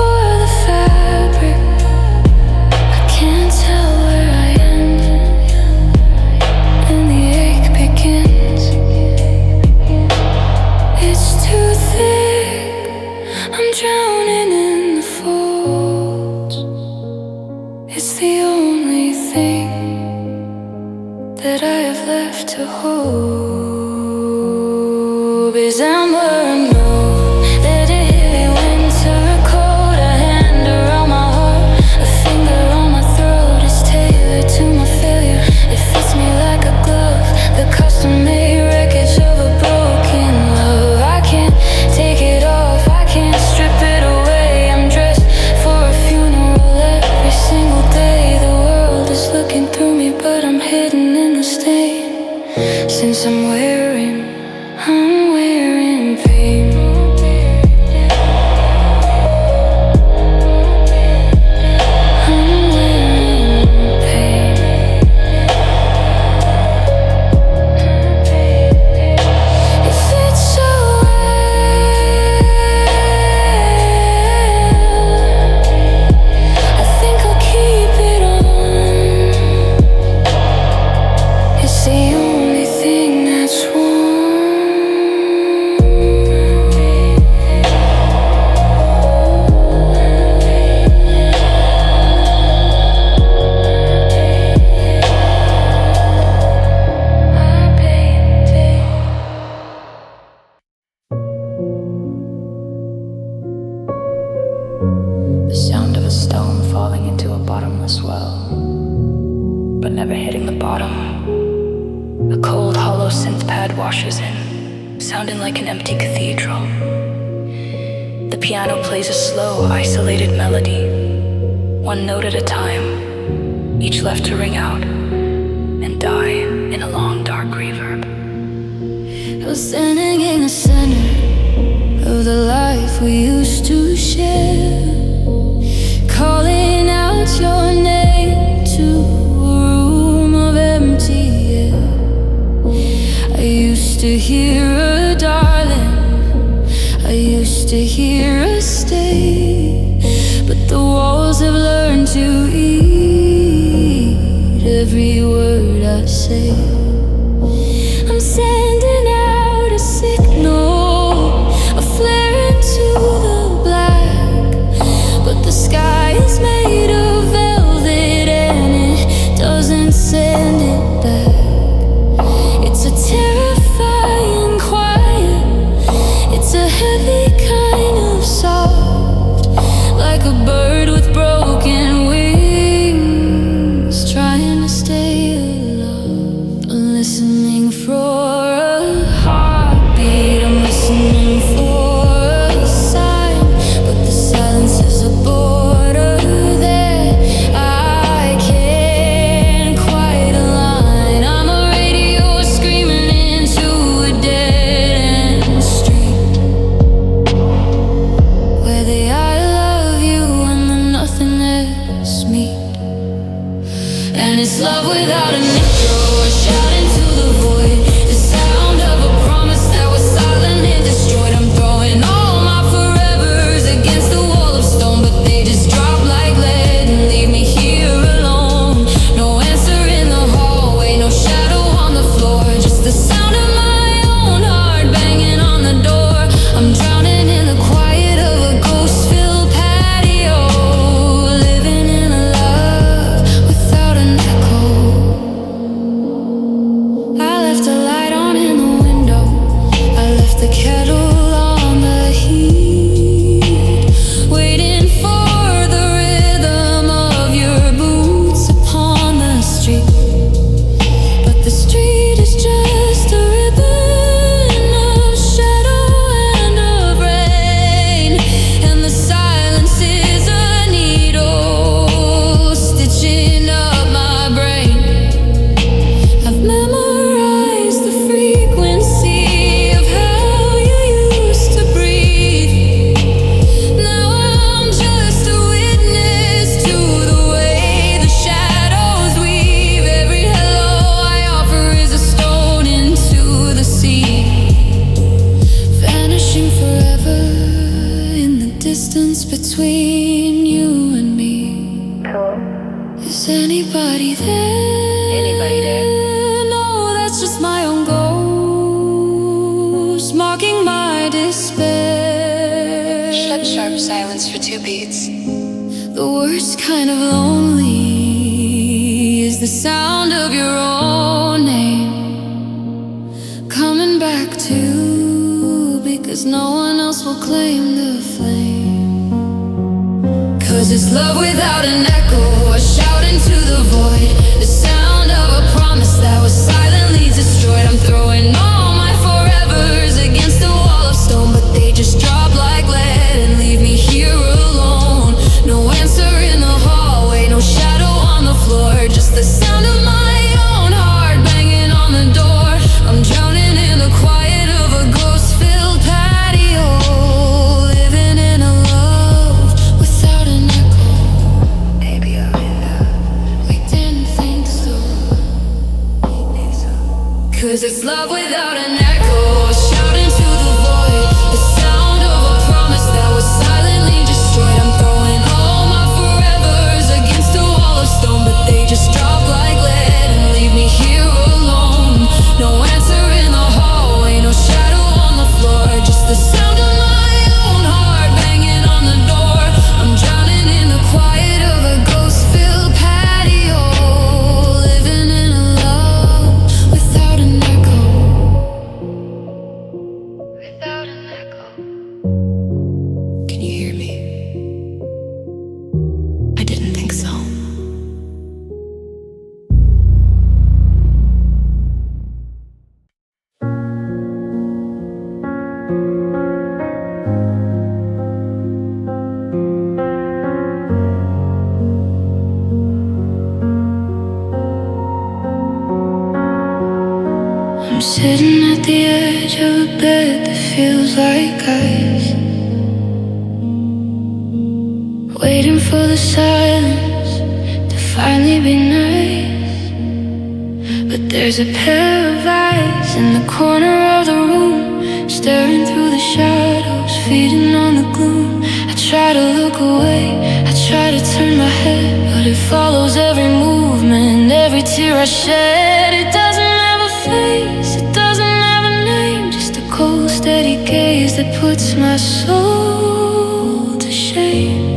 Or the fabric? I can't tell where I end, and the ache begins. It's too thick, I'm drowning in the folds. It's the only thing that I have left to hold. 'Cause I'm wearing more than a heavy winter coat. A hand around my heart, a finger on my throat. It's tailored to my failure, it fits me like a glove. The custom-made wreckage of a broken love. I can't take it off, I can't strip it away. I'm dressed for a funeral every single day. The world is looking through me, but I'm hidden in the stain. Since I'm wearing pain. I'm wearing pain. It fits so well, I think I'll keep it on. It's the only thing that's warm. The sound of a stone falling into a bottomless well, but never hitting the bottom. A cold, hollow synth pad washes in, sounding like an empty cathedral. The piano plays a slow, isolated melody, one note at a time, each left to ring out and die in a long, dark reverb. I was standing in the center of the life we used to share, calling out your name to a room of empty air. I used to hear a darling, I used to hear a stay, but the walls have learned sending out a signal, a flare into the black. But the sky is made of velvet and it doesn't send it back. It's a terrifying quiet, it's a heavy kind of soft, like a bird with broken wings, trying to stay alive. I'm listening for a heartbeat, I'm listening for a sign, but the silence is a border that I can't quite align. I'm a radio screaming into a dead end street, where the I love you and the nothing else meet. And it's love without an intro, a shout into the void, the sound of a promise that was silently destroyed. I'm throwing all my forevers against the wall of stone, but they just drop like lead and leave me here alone. No answer in the hallway, no shadow on the floor, just the sound of my own heart banging on the door. I'm drowning in the quiet of a ghost-filled patio, living in a love without an echo. I left the light on in the window, I left the kettle on the heat, waiting for the rhythm of your boots upon the street. But the street is just a ribbon of shadow and of rain, and the silence is a needle stitching up my brain. I've memorized the frequency of how you used to breathe. Now I'm just a witness to the way the shadows weave. Every hello I offer is a stone into the sea, vanishing forever in the distance between you and me. Is anybody there? Anybody there? No, that's just my own ghost mocking my despair. Shut sharp silence for 2 beats. The worst kind of lonely is the sound of your own name coming back to, because no one else will claim the flame. 'Cause it's love without an echo, a shout into the void, the sound of a promise that was silently destroyed. I'm throwing all my forevers against the wall of stone, but they just drop like lead and leave me here alone. No answer in the hallway, no shadow on the floor, just the sound of my own heart banging on the door. I'm drowning in the quiet of a ghost-filled patio, living in a love without an echo. Baby, I'll be there. We didn't think so. 'Cause it's love without an echo, a shout into the void, the sound of a promise that was silently destroyed. I'm throwing all my forevers against a wall of stone, but they just drop like lead and leave me here alone. No answer in the hallway, no shadow on the floor, just the sound of my own heart banging on the door. I'm drowning in the quiet of a ghost-filled patio, living in a love without an echo. Without an echo. Can you hear me? I didn't think so. I'm sitting at the edge of a bed that feels like ice, waiting for the silence to finally be nice. But there's a pair of eyes in the corner of the room, staring through the shadows, feeding on the gloom. I try to look away, I try to turn my head, but it follows every movement, every tear I shed. It doesn't have a face, it doesn't that puts my soul to shame.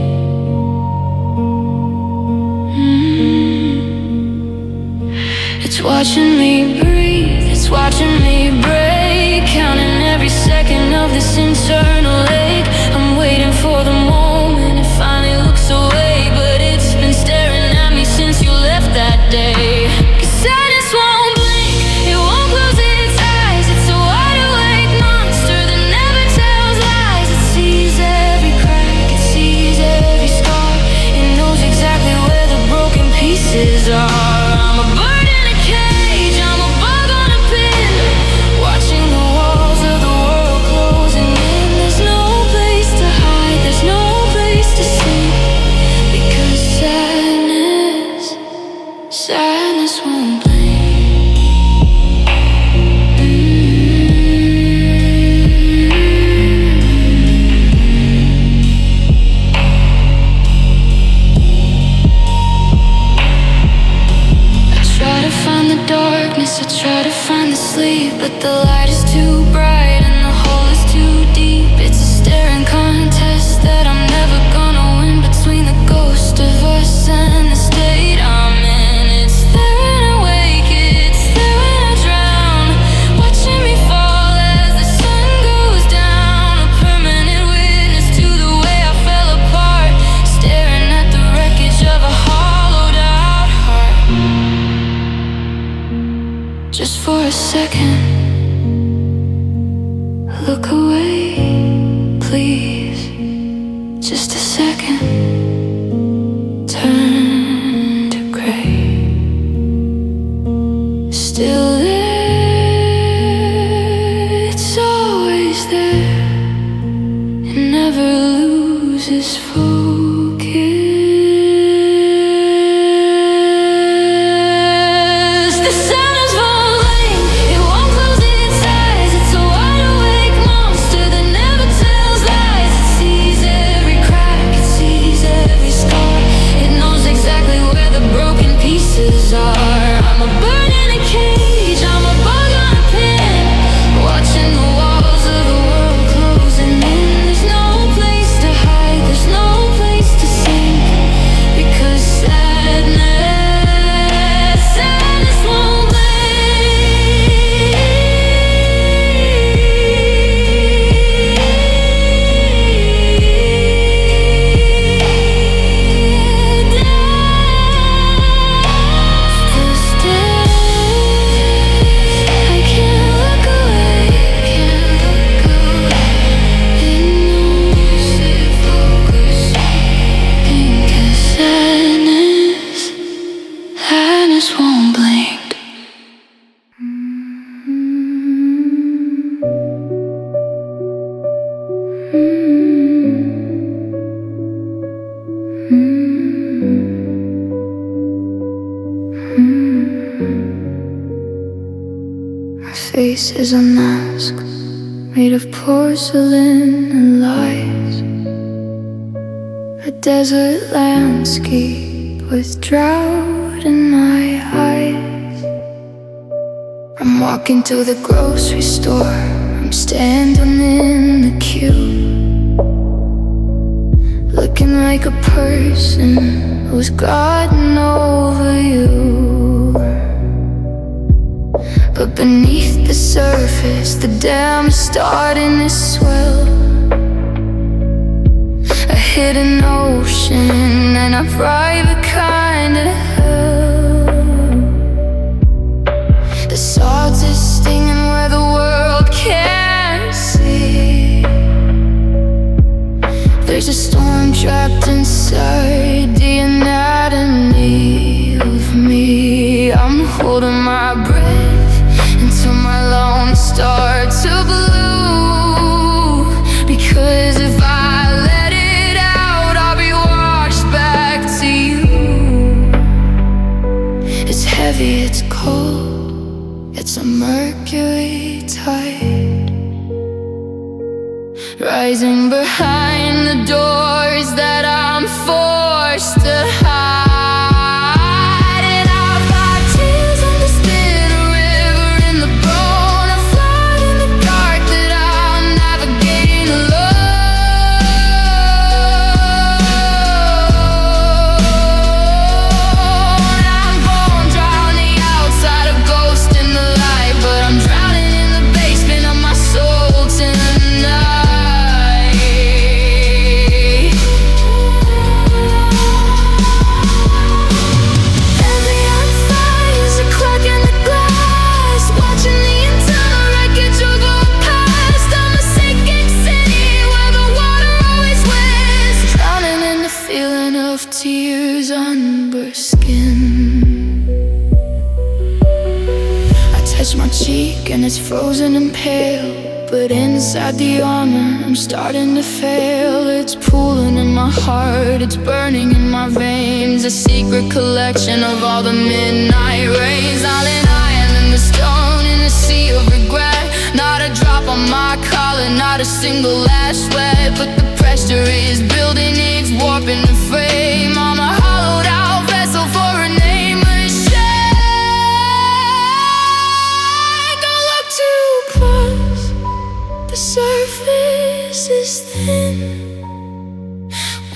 It's watching me breathe, it's watching me break, counting every second of this internal ache. I'm waiting for the moment it finally looks away, but it's been staring at me since you left that day. 'Cause sadness won't blink, it won't close its eyes. It's a wide awake monster that never tells lies. It sees every crack, it sees every scar. It knows exactly where the broken pieces are. I'm a bird in a cage, I'm a bug on a pin, watching the walls of the world closing in. There's no place to hide, there's no place to sink, because sadness won't blink. I try to find the darkness, I try to find the sleep, but the light is too bright and the hole is too deep. It's a staring contest that I'm never gonna win, between the ghost of us and the state I'm in. It's there when I wake, it's there when I drown, watching me fall as the sun goes down. A permanent witness to the way I fell apart, staring at the wreckage of a hollowed out heart. Just for a second, look away, please. Just a second, turn to gray. Still there, it's always there. It never loses focus. The sun is falling, it won't close its eyes. It's a wide awake monster that never tells lies. It sees every crack, it sees every scar. It knows exactly where the broken pieces are. I'm a bird in a cage, I'm a bug on a pin, watching the walls of the world closing in. There's no place to hide, there's no place to sink, because sadness won't I can't look away, can't look away. It knows it focusing, 'cause sadness won't blink. My face is a mask made of porcelain and lies, a desert landscape with drought in my eyes. I'm walking to the grocery store, I'm standing in the queue, looking like a person who's gotten over you. But beneath the surface, the dam is starting to swell, a hidden ocean and a private kind of hell. The salt is stinging where the world can't see. There's a storm trapped inside the anatomy of me. I'm holding my breath until my lungs start to bloom, because if I let it out, I'll be washed back to you. It's heavy, it's cold, it's a mercury tide, rising behind the doors that I'm forced to hide. tears under skin. I touch my cheek and it's frozen and pale, but inside the armor I'm starting to fail. It's pooling in my heart, it's burning in my veins, a secret collection of all the midnight rains. Island iron in the stone in a sea of regret. Not a drop on my collar, not a single last sweat, but the pressure is building, it's warping the frame. I'm a hollowed out vessel for a nameless shame. Don't look too close, the surface is thin.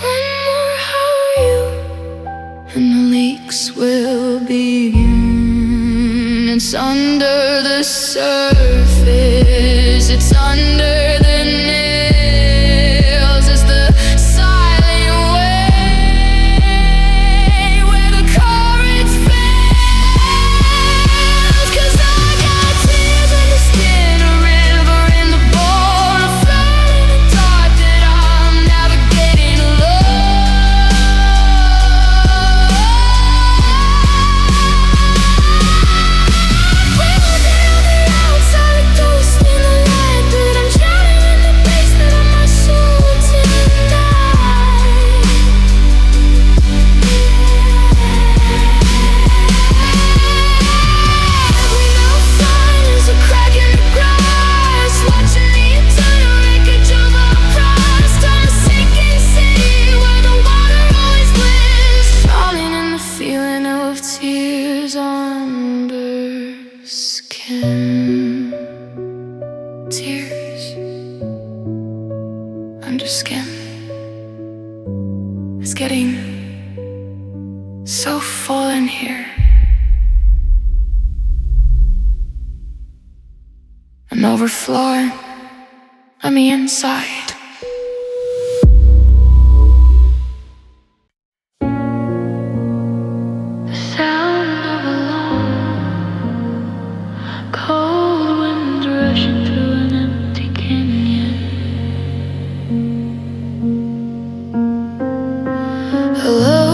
One more, how are you? And the leaks will begin. It's under the surface, it's under the nails. It's the silent way where the currents fails. 'Cause I got tears in the skin, a river in the bone, a flood in the dark that I'm navigating alone. We were there on the outside, a ghost in the light, but I'm drowning in the basement of my soul tonight. Every outline is a crack in the grass, watching the eternal wreckage of our past. I'm a sinking city where the water always lives, drowning in the feeling of tears under skin. Tears under skin. It's getting so full in here. I'm overflowing on the inside. The sound of a long, cold wind rushing through an empty canyon. Hello,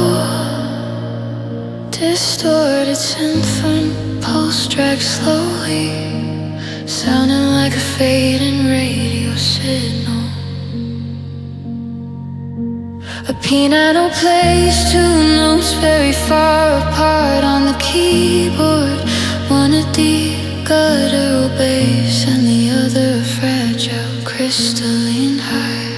distorted symphony pulse tracks slowly, sounding like a fading radio signal. A piano plays two notes very far apart on the keyboard, one a deep guttural bass and the other a fragile crystalline high.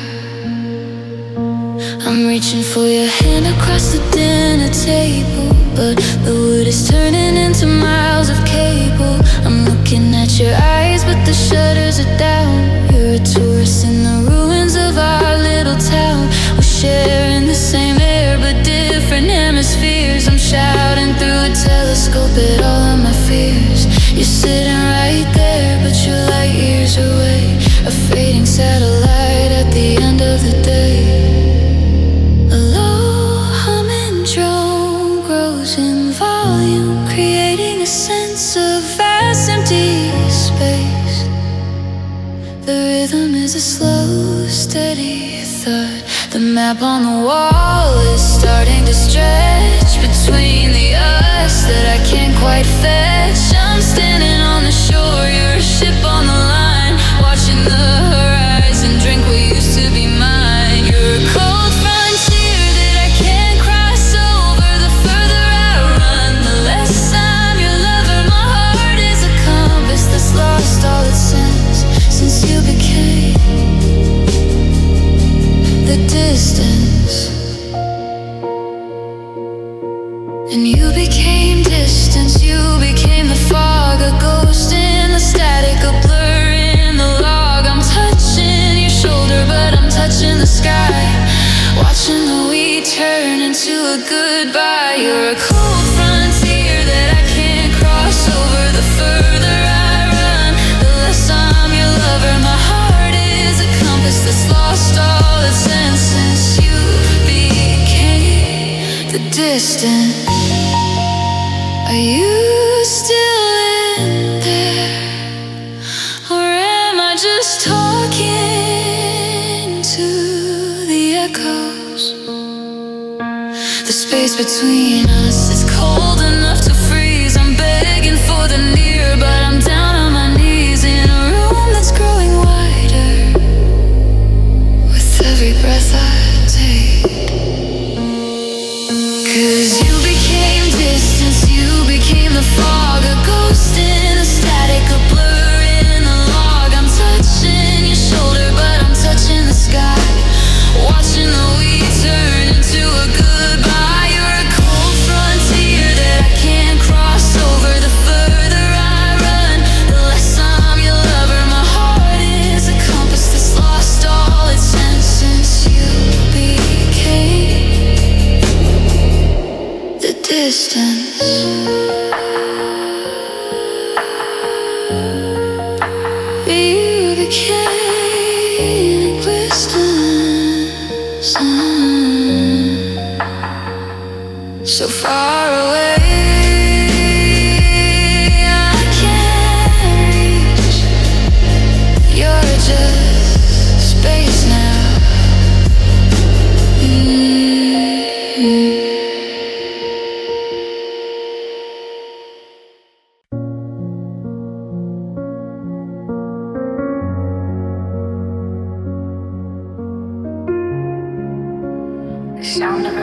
I'm reaching for your hand across the dinner table, but the wood is turning into miles of cable. I'm looking at your eyes, but the shutters are down. You're a tourist in the ruins of our little town. We're sharing the same air, but different hemispheres. I'm shouting through a telescope at all of my fears. You're sitting right there, but you're light years away, a fading satellite at the end of the day. A low humming drone grows in volume, creating a sense of vast empty space. The rhythm is a slow, steady thud. The map on the wall is starting to stretch between the us that I can't quite fetch. I'm standing on the shore, you're a ship on the line, watching the horizon drink what used to be mine. You're a cold frontier that I can't cross over. The further I run, the less I'm your lover. My heart is a compass that's lost all its sense since you became the distance. And you became distance, you became the fog, a ghost in the static, a blur in the log. I'm touching your shoulder, but I'm touching the sky, watching the we turn into a goodbye. You're a cold frontier that I can't cross over. The further I run, the less I'm your lover. My heart is a compass that's lost all its sense since you became the distance. Are you still in there, or am I just talking to the echoes? The space between us is cold enough to freeze. I'm begging for the near, but I'm down on my knees in a room that's growing wider with every breath I take. 'Cause you became distance, you became the fog, a ghost in a static, a blur in the log. I'm touching your shoulder, but I'm touching the sky, watching the weeds turn into a goodbye. You're a cold frontier that I can't cross over. The further I run, the less I'm your lover. My heart is a compass that's lost all its sense since you became the distance. You became existence. So far away, I can't reach. You're just space now. The sound of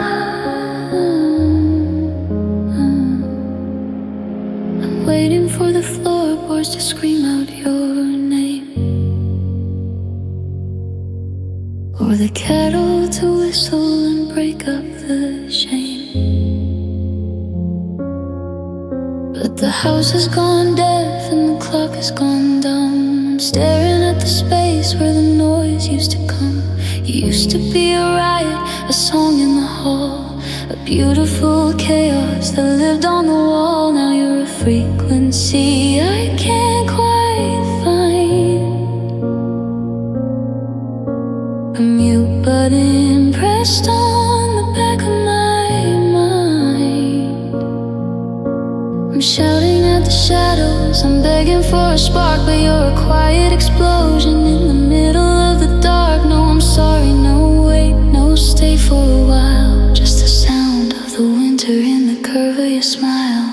I'm waiting for the floorboards to scream out your name, or the kettle to whistle and break up the shame. But the house has gone deaf and the clock has gone dumb. I'm staring at the space where the noise used to come. You used to be a riot, a song in the hall, a beautiful chaos that lived on the wall. Now you're a frequency I can't quite find, a mute button pressed on the back of my mind. I'm shouting at the shadows, I'm begging for a spark, but you're a quiet explosion in the middle of the dark. No, I'm sorry, no, wait, no, stay for a while. Just the sound of the winter in the curve of your smile.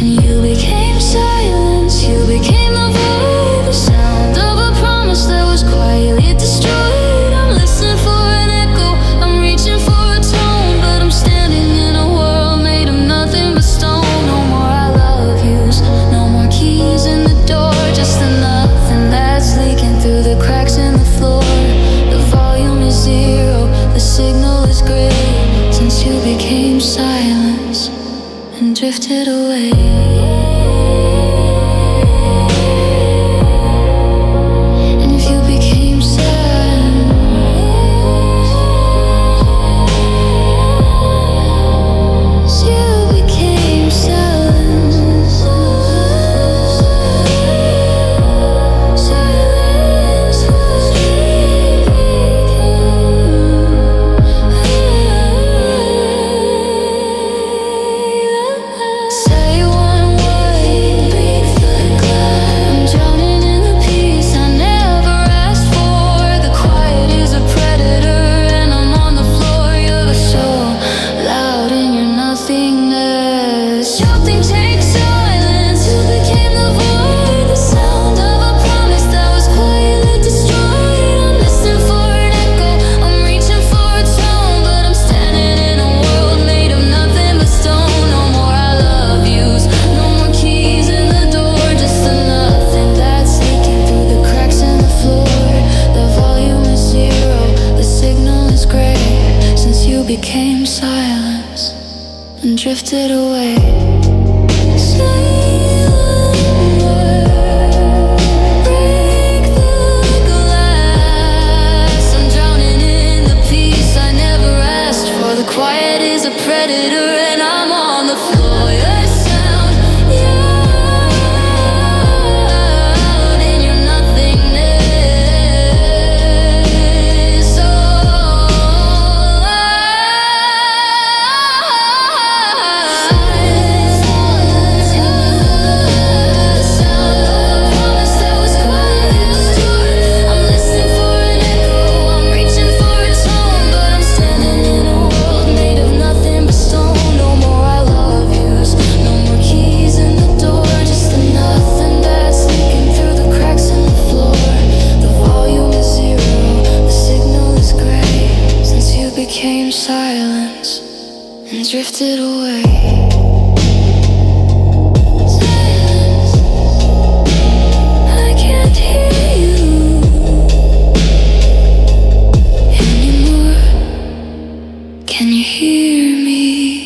And you became silence, you became the void, the sound of a promise that was quietly destroyed. I'm listening for an echo, I'm reaching for a tone, but I'm standing in a world made of nothing but stone. No more I love yous, no more keys in the door, just the nothing that's leaking through the cracks in the floor. The volume is zero, the signal is gray, since you became silence and drifted away. And if you became silence, you became silence. Silence was say one word, beneath the glass. I'm drowning in the peace I never asked for. The quiet is a predator and I'm on the floor. You're so loud in your nothingness. Something takes silence. You became the void, the sound of a promise that was quietly destroyed. I'm listening for an echo, I'm reaching for a tone, but I'm standing in a world made of nothing but stone. No more I love yous, no more keys in the door, just the nothing that's leaking through the cracks in the floor. The volume is zero, the signal is gray, since you became silence and drifted away. Say one word, break the glass. I'm drowning in the peace I never asked for. The quiet is a predator and I'm on the floor. Your sound, out in your nothingness. So I'm reaching for a tone, but I'm standing in a world made of nothing but stone. silence and drifted away. Silence, I can't hear you anymore. Can you hear me?